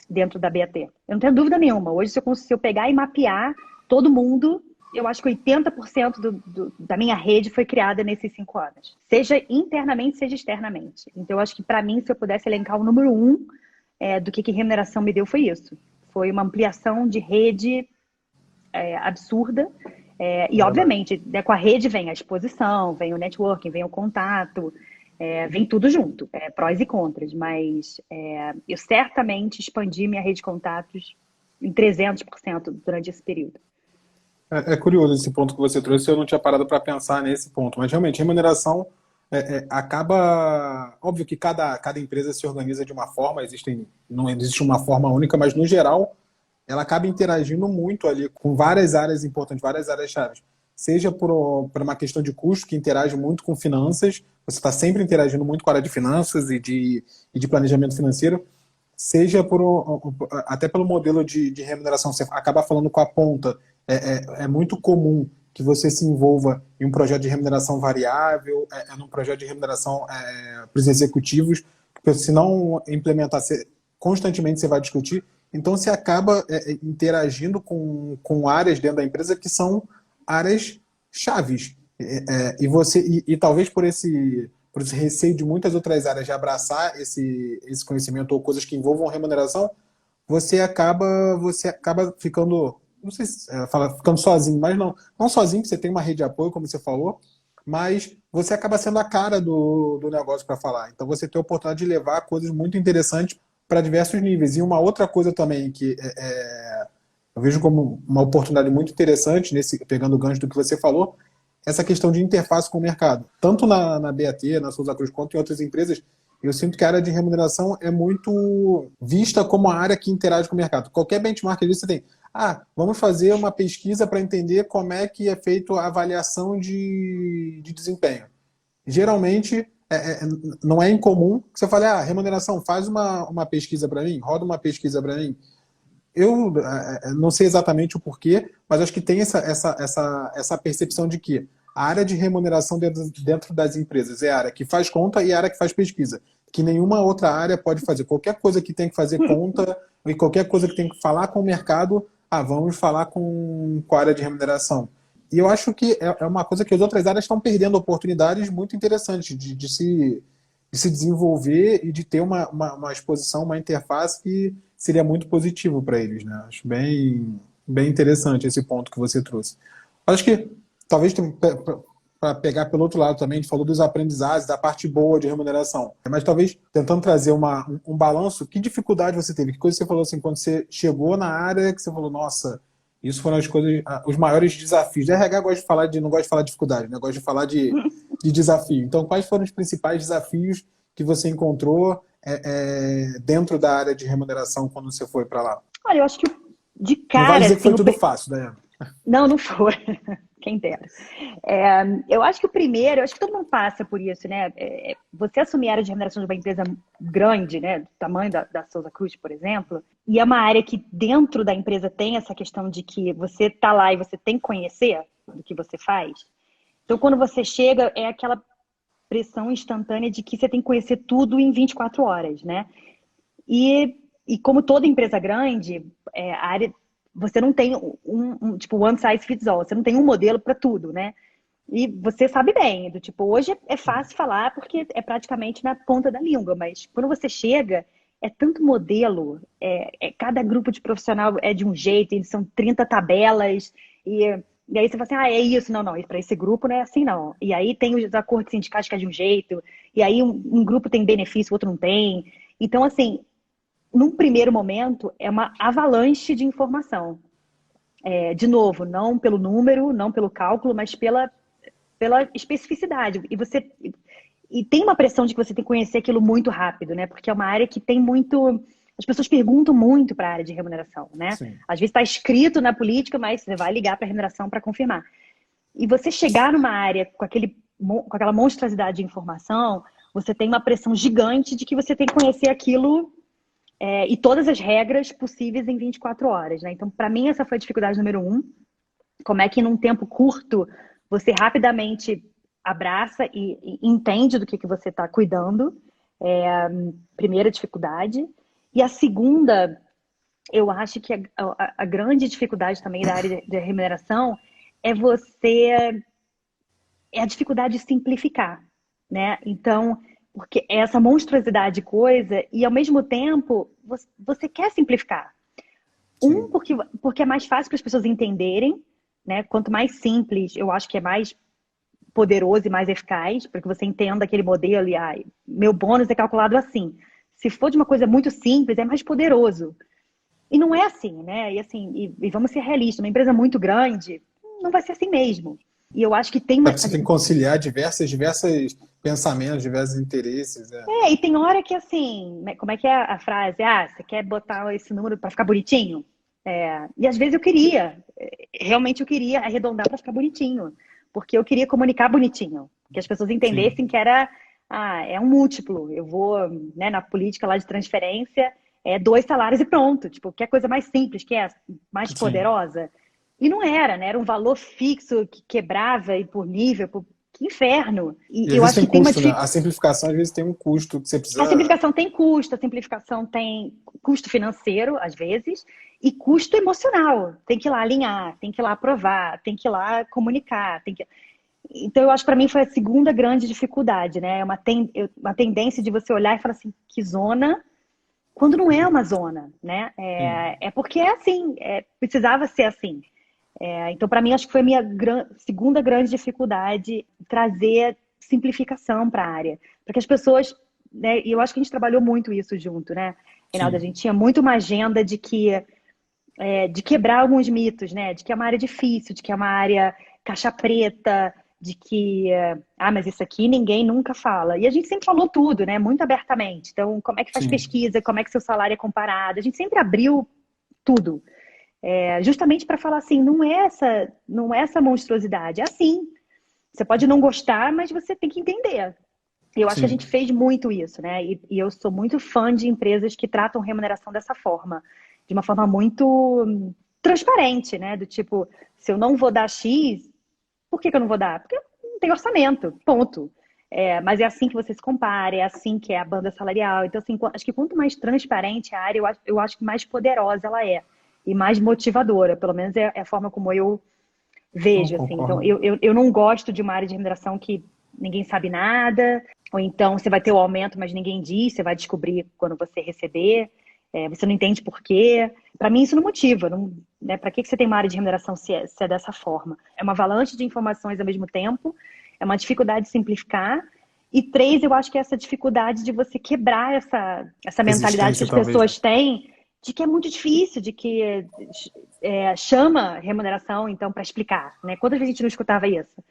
dentro da BAT. Eu não tenho dúvida nenhuma. Hoje, se eu pegar e mapear todo mundo, eu acho que 80% da minha rede foi criada nesses 5 anos. Seja internamente, seja externamente. Então, eu acho que, para mim, se eu pudesse elencar o número 1 do que remuneração me deu, foi isso. Foi uma ampliação de rede absurda. E, obviamente, com a rede vem a exposição, vem o networking, vem o contato, vem tudo junto, prós e contras. Mas eu certamente expandi minha rede de contatos em 300% durante esse período. É curioso esse ponto que você trouxe, eu não tinha parado para pensar nesse ponto. Mas, realmente, remuneração acaba... Óbvio que cada empresa se organiza de uma forma, não existe uma forma única, mas, no geral, ela acaba interagindo muito ali com várias áreas importantes, várias áreas-chave. Seja por uma questão de custo, que interage muito com finanças, você está sempre interagindo muito com a área de finanças e de planejamento financeiro, seja até pelo modelo de remuneração, você acaba falando com a ponta. É muito comum que você se envolva em um projeto de remuneração variável, num projeto de remuneração para os executivos, porque se não implementar, constantemente você vai discutir. Então, você acaba interagindo com áreas dentro da empresa que são áreas chaves. E talvez por esse receio de muitas outras áreas de abraçar esse conhecimento ou coisas que envolvam remuneração, você acaba ficando, não sei se ficando sozinho, mas não sozinho, porque você tem uma rede de apoio, como você falou, mas você acaba sendo a cara do negócio para falar. Então, você tem a oportunidade de levar coisas muito interessantes para diversos níveis. E uma outra coisa também que eu vejo como uma oportunidade muito interessante, pegando o gancho do que você falou, essa questão de interface com o mercado. Tanto na BAT, na Souza Cruz, quanto em outras empresas, eu sinto que a área de remuneração é muito vista como a área que interage com o mercado. Qualquer benchmark ali você tem. Vamos fazer uma pesquisa para entender como é que é feita a avaliação de desempenho. Geralmente, não é incomum que você fale, remuneração, faz uma pesquisa para mim, roda uma pesquisa para mim. Eu não sei exatamente o porquê, mas acho que tem essa percepção de que a área de remuneração dentro das empresas é a área que faz conta e a área que faz pesquisa. Que nenhuma outra área pode fazer. Qualquer coisa que tem que fazer conta e qualquer coisa que tem que falar com o mercado, vamos falar com a área de remuneração. E eu acho que é uma coisa que as outras áreas estão perdendo oportunidades muito interessantes de se desenvolver e de ter uma exposição, uma interface que seria muito positivo para eles, né? Acho bem interessante esse ponto que você trouxe. Acho que, talvez, para pegar pelo outro lado também, a gente falou dos aprendizados, da parte boa de remuneração. Mas talvez, tentando trazer um balanço, que dificuldade você teve? Que coisa você falou assim, quando você chegou na área, que você falou, nossa, isso foram as coisas, os maiores desafios. De RH não gosta de falar de dificuldade, né? Gosta de falar de desafio. Então, quais foram os principais desafios que você encontrou dentro da área de remuneração quando você foi para lá? Olha, eu acho que de cara... Não vai dizer que foi tudo fácil, Daiane. Não foi. Quem dera. Eu acho que eu acho que todo mundo passa por isso, né? Você assumir a área de remuneração de uma empresa grande, né? Do tamanho da Souza Cruz, por exemplo, e é uma área que dentro da empresa tem essa questão de que você tá lá e você tem que conhecer do que você faz. Então, quando você chega, é aquela pressão instantânea de que você tem que conhecer tudo em 24 horas, né? E como toda empresa grande, a área... Você não tem tipo, one size fits all. Você não tem um modelo para tudo, né? E você sabe bem, do tipo, hoje é fácil falar porque é praticamente na ponta da língua, mas quando você chega, é tanto modelo, cada grupo de profissional é de um jeito, eles são 30 tabelas, e aí você fala assim, é isso, não, para esse grupo não é assim, não. E aí tem os acordos sindicais que é de um jeito, e aí um grupo tem benefício, o outro não tem. Então, assim, num primeiro momento, é uma avalanche de informação. De novo, não pelo número, não pelo cálculo, mas pela especificidade. E tem uma pressão de que você tem que conhecer aquilo muito rápido, né? Porque é uma área que tem muito... As pessoas perguntam muito para a área de remuneração, né? Sim. Às vezes está escrito na política, mas você vai ligar para a remuneração para confirmar. E você chegar numa área com aquela monstruosidade de informação, você tem uma pressão gigante de que você tem que conhecer aquilo... e todas as regras possíveis em 24 horas, né? Então, para mim, essa foi a dificuldade número 1. Como é que, num tempo curto, você rapidamente abraça e entende do que você está cuidando. Primeira dificuldade. E a segunda, eu acho que a grande dificuldade também da área de remuneração é a dificuldade de simplificar, né? Então... Porque é essa monstruosidade de coisa e, ao mesmo tempo, você quer simplificar. Porque é mais fácil para as pessoas entenderem, né? Quanto mais simples, eu acho que é mais poderoso e mais eficaz, para que você entenda aquele modelo e, meu bônus é calculado assim. Se for de uma coisa muito simples, é mais poderoso. E não é assim, né? E vamos ser realistas, uma empresa muito grande, não vai ser assim mesmo. E eu acho que tem uma... Você tem que conciliar diversos pensamentos, diversos interesses. E tem hora que, assim, como é que é a frase? Você quer botar esse número para ficar bonitinho? E às vezes realmente eu queria arredondar para ficar bonitinho. Porque eu queria comunicar bonitinho. Que as pessoas entendessem que era, é um múltiplo. Eu vou, né, na política lá de transferência, 2 salários e pronto. Tipo, que é coisa mais simples, que é mais poderosa. E não era, né? Era um valor fixo que quebrava e por nível, que inferno. E eu acho que tem custo, né? A simplificação às vezes tem um custo que você precisa... A simplificação tem custo, a simplificação tem custo financeiro, às vezes, e custo emocional. Tem que ir lá alinhar, tem que ir lá aprovar, tem que ir lá comunicar. Então, eu acho que para mim foi a segunda grande dificuldade, né? Uma tendência de você olhar e falar assim, que zona, quando não é uma zona, né? Porque é assim, precisava ser assim. Então, para mim, acho que foi a minha segunda grande dificuldade trazer simplificação para a área. Para que as pessoas... Né, e eu acho que a gente trabalhou muito isso junto, né, Reinaldo? A gente tinha muito uma agenda de quebrar alguns mitos, né? De que é uma área difícil, de que é uma área caixa preta, de que, mas isso aqui ninguém nunca fala. E a gente sempre falou tudo, né? Muito abertamente. Então, como é que faz Sim, pesquisa? Como é que seu salário é comparado? A gente sempre abriu tudo. Justamente para falar assim, não é essa monstruosidade, é assim. Você pode não gostar, mas você tem que entender. Eu acho que a sim. gente fez muito isso, né? E eu sou muito fã de empresas que tratam remuneração dessa forma, de uma forma muito transparente, né? Do tipo, se eu não vou dar X, por que que eu não vou dar? Porque não tem orçamento, ponto. Mas é assim que você se compara, é assim que é a banda salarial. Então, assim, acho que quanto mais transparente a área, eu acho que mais poderosa ela é. E mais motivadora, pelo menos é a forma como eu Não vejo, assim. Então, concordo. eu não gosto de uma área de remuneração que ninguém sabe nada, ou então você vai ter o aumento, mas ninguém diz, você vai descobrir quando você receber, você não entende por quê. Para mim, isso não motiva. Não, né? Para que você tem uma área de remuneração se é dessa forma? É uma avalanche de informações ao mesmo tempo, é uma dificuldade de simplificar. E três, eu acho que é essa dificuldade de você quebrar essa mentalidade que Resistência, as talvez, né? pessoas têm de que é muito difícil, de que chama remuneração, então, para explicar, né? Quantas vezes a gente não escutava isso?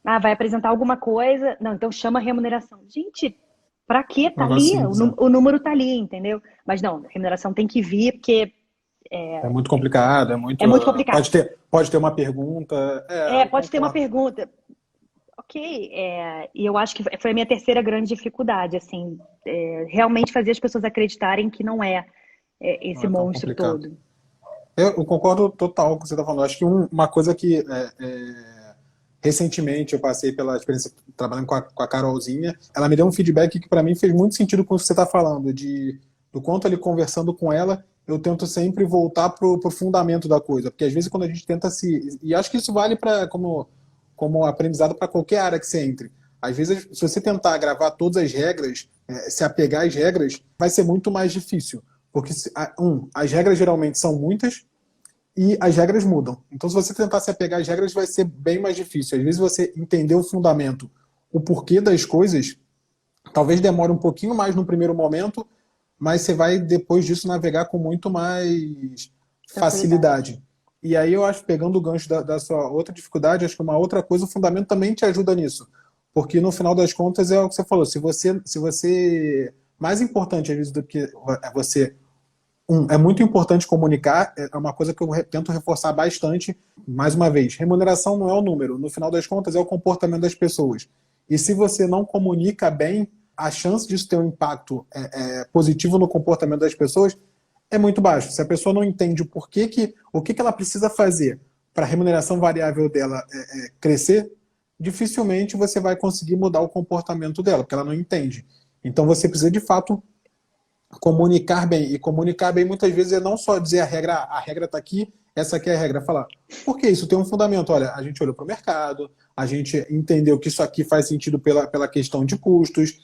Vai apresentar alguma coisa? Não, então chama remuneração. Gente, para quê? Tá Algo ali, simples, né? o número tá ali, entendeu? Mas não, remuneração tem que vir, porque É muito complicado, é muito. é muito complicado. Pode ter uma pergunta. Eu Pode ter uma concordo. pergunta. Ok, e eu acho que foi a minha terceira grande dificuldade, assim, realmente fazer as pessoas acreditarem que não Não esse é tão monstro complicado. todo. Eu concordo total com o que você está falando. Acho que uma coisa que recentemente eu passei pela experiência trabalhando com a Carolzinha, ela me deu um feedback que para mim fez muito sentido com o que você está falando, do quanto ali conversando com ela, eu tento sempre voltar pro fundamento da coisa, porque às vezes quando a gente tenta se. E acho que isso vale como aprendizado para qualquer área que você entre. Às vezes, se você tentar gravar todas as regras, se apegar às regras, vai ser muito mais difícil. Porque, as regras geralmente são muitas, e as regras mudam. Então, se você tentar se apegar às regras, vai ser bem mais difícil. Às vezes, você entender o fundamento, o porquê das coisas, talvez demore um pouquinho mais no primeiro momento, mas você vai, depois disso, navegar com muito mais Tranquilidade. facilidade. E aí, eu acho, pegando o gancho da sua outra dificuldade, acho que uma outra coisa, o fundamento também te ajuda nisso. Porque, no final das contas, é o que você falou. Se você mais importante, às vezes, do que você é muito importante comunicar, é uma coisa que eu tento reforçar bastante. Mais uma vez, remuneração não é o número, no final das contas é o comportamento das pessoas. E se você não comunica bem, a chance disso ter um impacto positivo no comportamento das pessoas é muito baixo. Se a pessoa não entende o que ela precisa fazer para a remuneração variável dela crescer, dificilmente você vai conseguir mudar o comportamento dela, porque ela não entende. Então você precisa de fato comunicar bem. E comunicar bem muitas vezes é não só dizer a regra está aqui, essa aqui é a regra. Falar, por que isso tem um fundamento? Olha, a gente olhou para o mercado, a gente entendeu que isso aqui faz sentido pela questão de custos,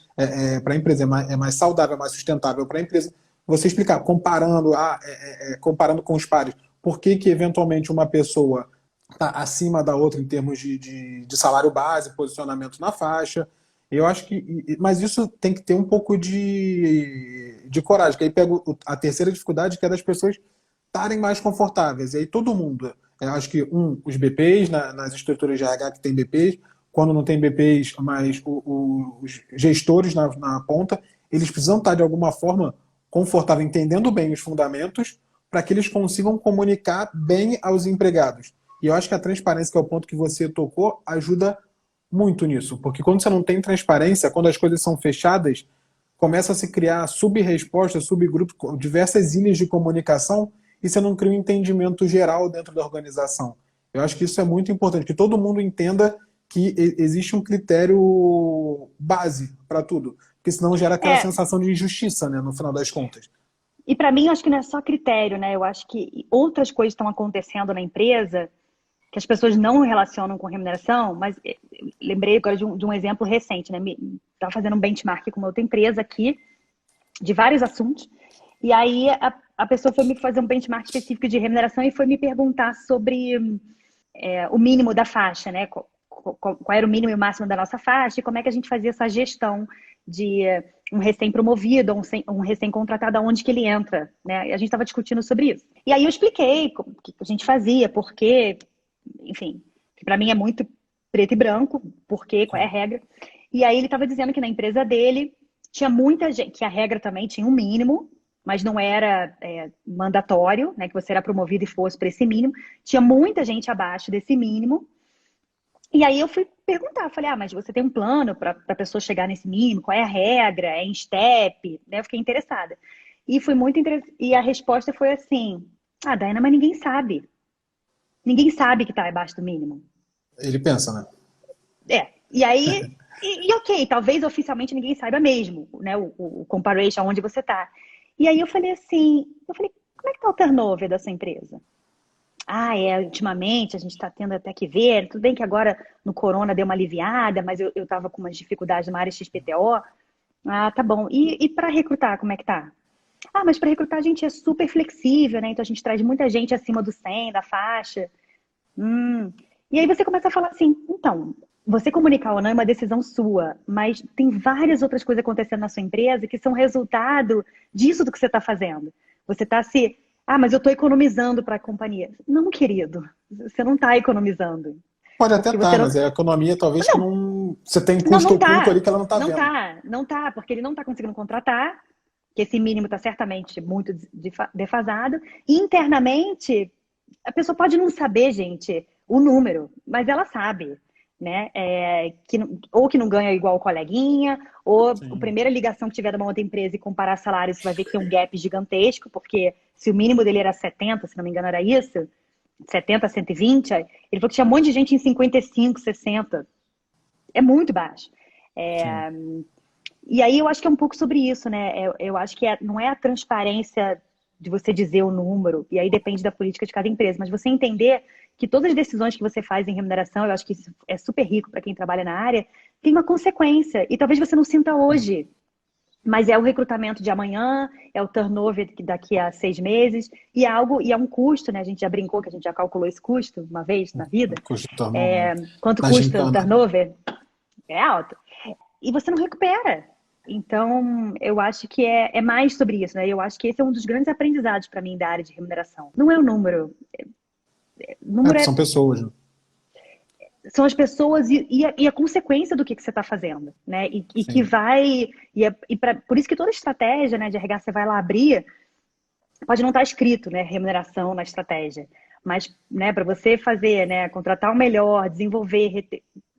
para a empresa é mais saudável, é mais sustentável para a empresa. Você explicar, comparando com os pares, por que eventualmente uma pessoa está acima da outra em termos de salário base, posicionamento na faixa. Eu acho que. Mas isso tem que ter um pouco de coragem, que aí pega a terceira dificuldade, que é das pessoas estarem mais confortáveis. E aí todo mundo. Eu acho que, os BPs, nas estruturas de RH que tem BPs, quando não tem BPs, mas os gestores na ponta, eles precisam estar de alguma forma confortável, entendendo bem os fundamentos, para que eles consigam comunicar bem aos empregados. E eu acho que a transparência, que é o ponto que você tocou, ajuda muito nisso, porque quando você não tem transparência, quando as coisas são fechadas, começa a se criar sub-respostas, subgrupos, diversas ilhas de comunicação, e você não cria um entendimento geral dentro da organização. Eu acho que isso é muito importante, que todo mundo entenda que existe um critério base para tudo, porque senão gera aquela É, sensação de injustiça, né, no final das contas. e para mim, eu acho que não é só critério, né? Eu acho que outras coisas estão acontecendo na empresa que as pessoas não relacionam com remuneração, mas lembrei agora de um exemplo recente, né? Estava fazendo um benchmark com uma outra empresa aqui, de vários assuntos, e aí a pessoa foi me fazer um benchmark específico de remuneração e foi me perguntar sobre o mínimo da faixa, né? Qual era o mínimo e o máximo da nossa faixa e como é que a gente fazia essa gestão de um recém-promovido, um recém-contratado, aonde que ele entra, né? E a gente estava discutindo sobre isso. E aí eu expliquei o que a gente fazia, por quê, enfim, que para mim é muito preto e branco, por quê, qual é a regra. E aí ele estava dizendo que na empresa dele tinha muita gente, que a regra também tinha um mínimo, mas não era mandatório, né, que você era promovido e fosse para esse mínimo. Tinha muita gente abaixo desse mínimo. E aí eu fui perguntar, falei, mas você tem um plano para a pessoa chegar nesse mínimo? Qual é a regra? É em step? Né? Eu fiquei interessada. E foi muito e a resposta foi assim, Daiana, mas ninguém sabe. Ninguém sabe que está abaixo do mínimo. Ele pensa, né? E aí, ok, talvez oficialmente ninguém saiba mesmo, né, o comparison, onde você está. E aí eu falei assim, como é que está o turnover da sua empresa? Ultimamente a gente está tendo até que ver, tudo bem que agora no corona deu uma aliviada, mas eu estava com umas dificuldades na área XPTO. Tá bom. E para recrutar, como é que tá? Mas para recrutar a gente é super flexível, né? Então a gente traz muita gente acima do 100, da faixa. E aí você começa a falar assim, então, você comunicar ou não é uma decisão sua, mas tem várias outras coisas acontecendo na sua empresa que são resultado disso do que você está fazendo. Você está mas eu estou economizando para a companhia. Não, querido, você não está economizando. Pode até estar, mas é a economia talvez que não... Você tem custo oculto ali que ela não está vendo. Não está, porque ele não está conseguindo contratar, que esse mínimo está certamente muito defasado. E internamente, a pessoa pode não saber, gente, o número, mas ela sabe, né? Ou que não ganha igual o coleguinha, ou Sim. a primeira ligação que tiver de uma outra empresa e comparar salários, você vai ver que tem um gap gigantesco, porque se o mínimo dele era 70, se não me engano era isso, 70 a 120, ele falou que tinha um monte de gente em 55, 60. É muito baixo. E aí eu acho que é um pouco sobre isso, né? Eu acho que não é a transparência de você dizer o número, e aí depende da política de cada empresa, mas você entender que todas as decisões que você faz em remuneração, eu acho que isso é super rico para quem trabalha na área, tem uma consequência, e talvez você não sinta hoje, mas é o recrutamento de amanhã, é o turnover daqui a 6 meses, e é um custo, né? A gente já brincou que a gente já calculou esse custo uma vez na vida. Custo de turnover. Quanto custa o turnover? É alto. E você não recupera. Então, eu acho que é mais sobre isso, né? Eu acho que esse é um dos grandes aprendizados para mim da área de remuneração. Não é o número. São pessoas. Né? São as pessoas e a consequência do que você está fazendo, né? E que vai... por isso que toda estratégia, né, de RH, você vai lá abrir, pode não estar escrito, né, remuneração na estratégia. Mas, né, para você fazer, né, contratar o melhor, desenvolver...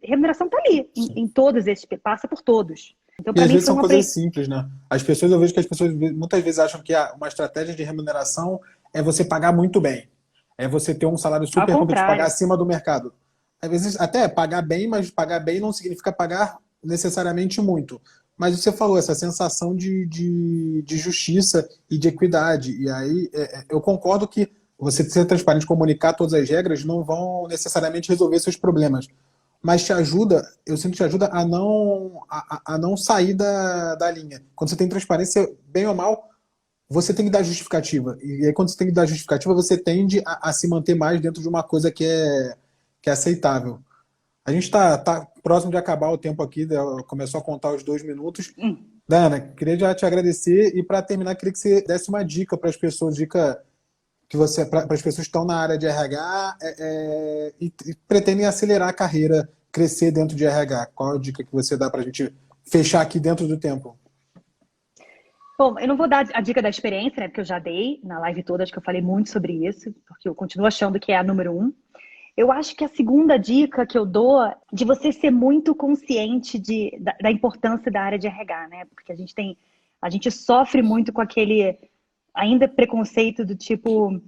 Remuneração está ali, em todos esses... Passa por todos. Então, e às vezes são coisas simples, né? Eu vejo que as pessoas muitas vezes acham que uma estratégia de remuneração é você pagar muito bem. É você ter um salário super competitivo, pagar acima do mercado. Às vezes até pagar bem, mas pagar bem não significa pagar necessariamente muito. Mas você falou, essa sensação de justiça e de equidade. E aí eu concordo que você ser transparente, comunicar todas as regras não vão necessariamente resolver seus problemas. Mas te ajuda, eu sinto que te ajuda a não sair da linha. Quando você tem transparência, bem ou mal, você tem que dar justificativa. E aí, quando você tem que dar justificativa, você tende a se manter mais dentro de uma coisa que é aceitável. A gente tá próximo de acabar o tempo aqui, começou a contar os 2 minutos. Dana, queria já te agradecer e para terminar, queria que você desse uma dica para as pessoas, para as pessoas que estão na área de RH e pretendem acelerar a carreira, crescer dentro de RH. Qual a dica que você dá para a gente fechar aqui dentro do tempo? Bom, eu não vou dar a dica da experiência, né? Porque eu já dei na live toda, acho que eu falei muito sobre isso, porque eu continuo achando que é a número 1. Eu acho que a segunda dica que eu dou é de você ser muito consciente da importância da área de RH, né? Porque a gente sofre muito com aquele ainda preconceito do tipo,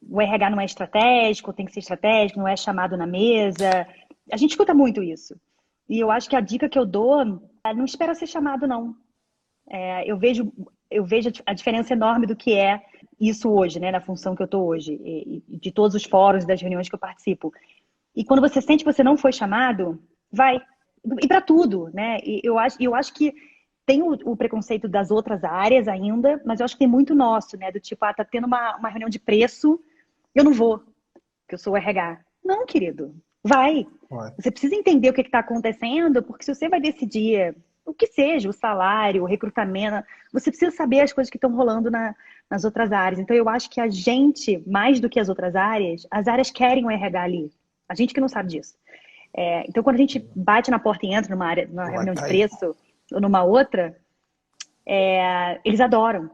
o RH não é estratégico, tem que ser estratégico, não é chamado na mesa. A gente escuta muito isso. E eu acho que a dica que eu dou é não espera ser chamado, não. Eu vejo a diferença enorme do que é isso hoje, né, na função que eu estou hoje, e de todos os fóruns, das reuniões que eu participo. E quando você sente que você não foi chamado, vai. E para tudo, né? E eu acho que tem o preconceito das outras áreas ainda, mas eu acho que tem muito nosso, né? Do tipo, tá tendo uma reunião de preço, eu não vou, porque eu sou o RH. Não, querido, vai. Você precisa entender o que está acontecendo, porque se você vai decidir o que seja, o salário, o recrutamento, você precisa saber as coisas que estão rolando nas outras áreas. Então, eu acho que a gente, mais do que as outras áreas, as áreas querem o RH ali. A gente que não sabe disso. Então, quando a gente bate na porta e entra numa área, numa Ela reunião de tá aí. preço ou numa outra, eles adoram.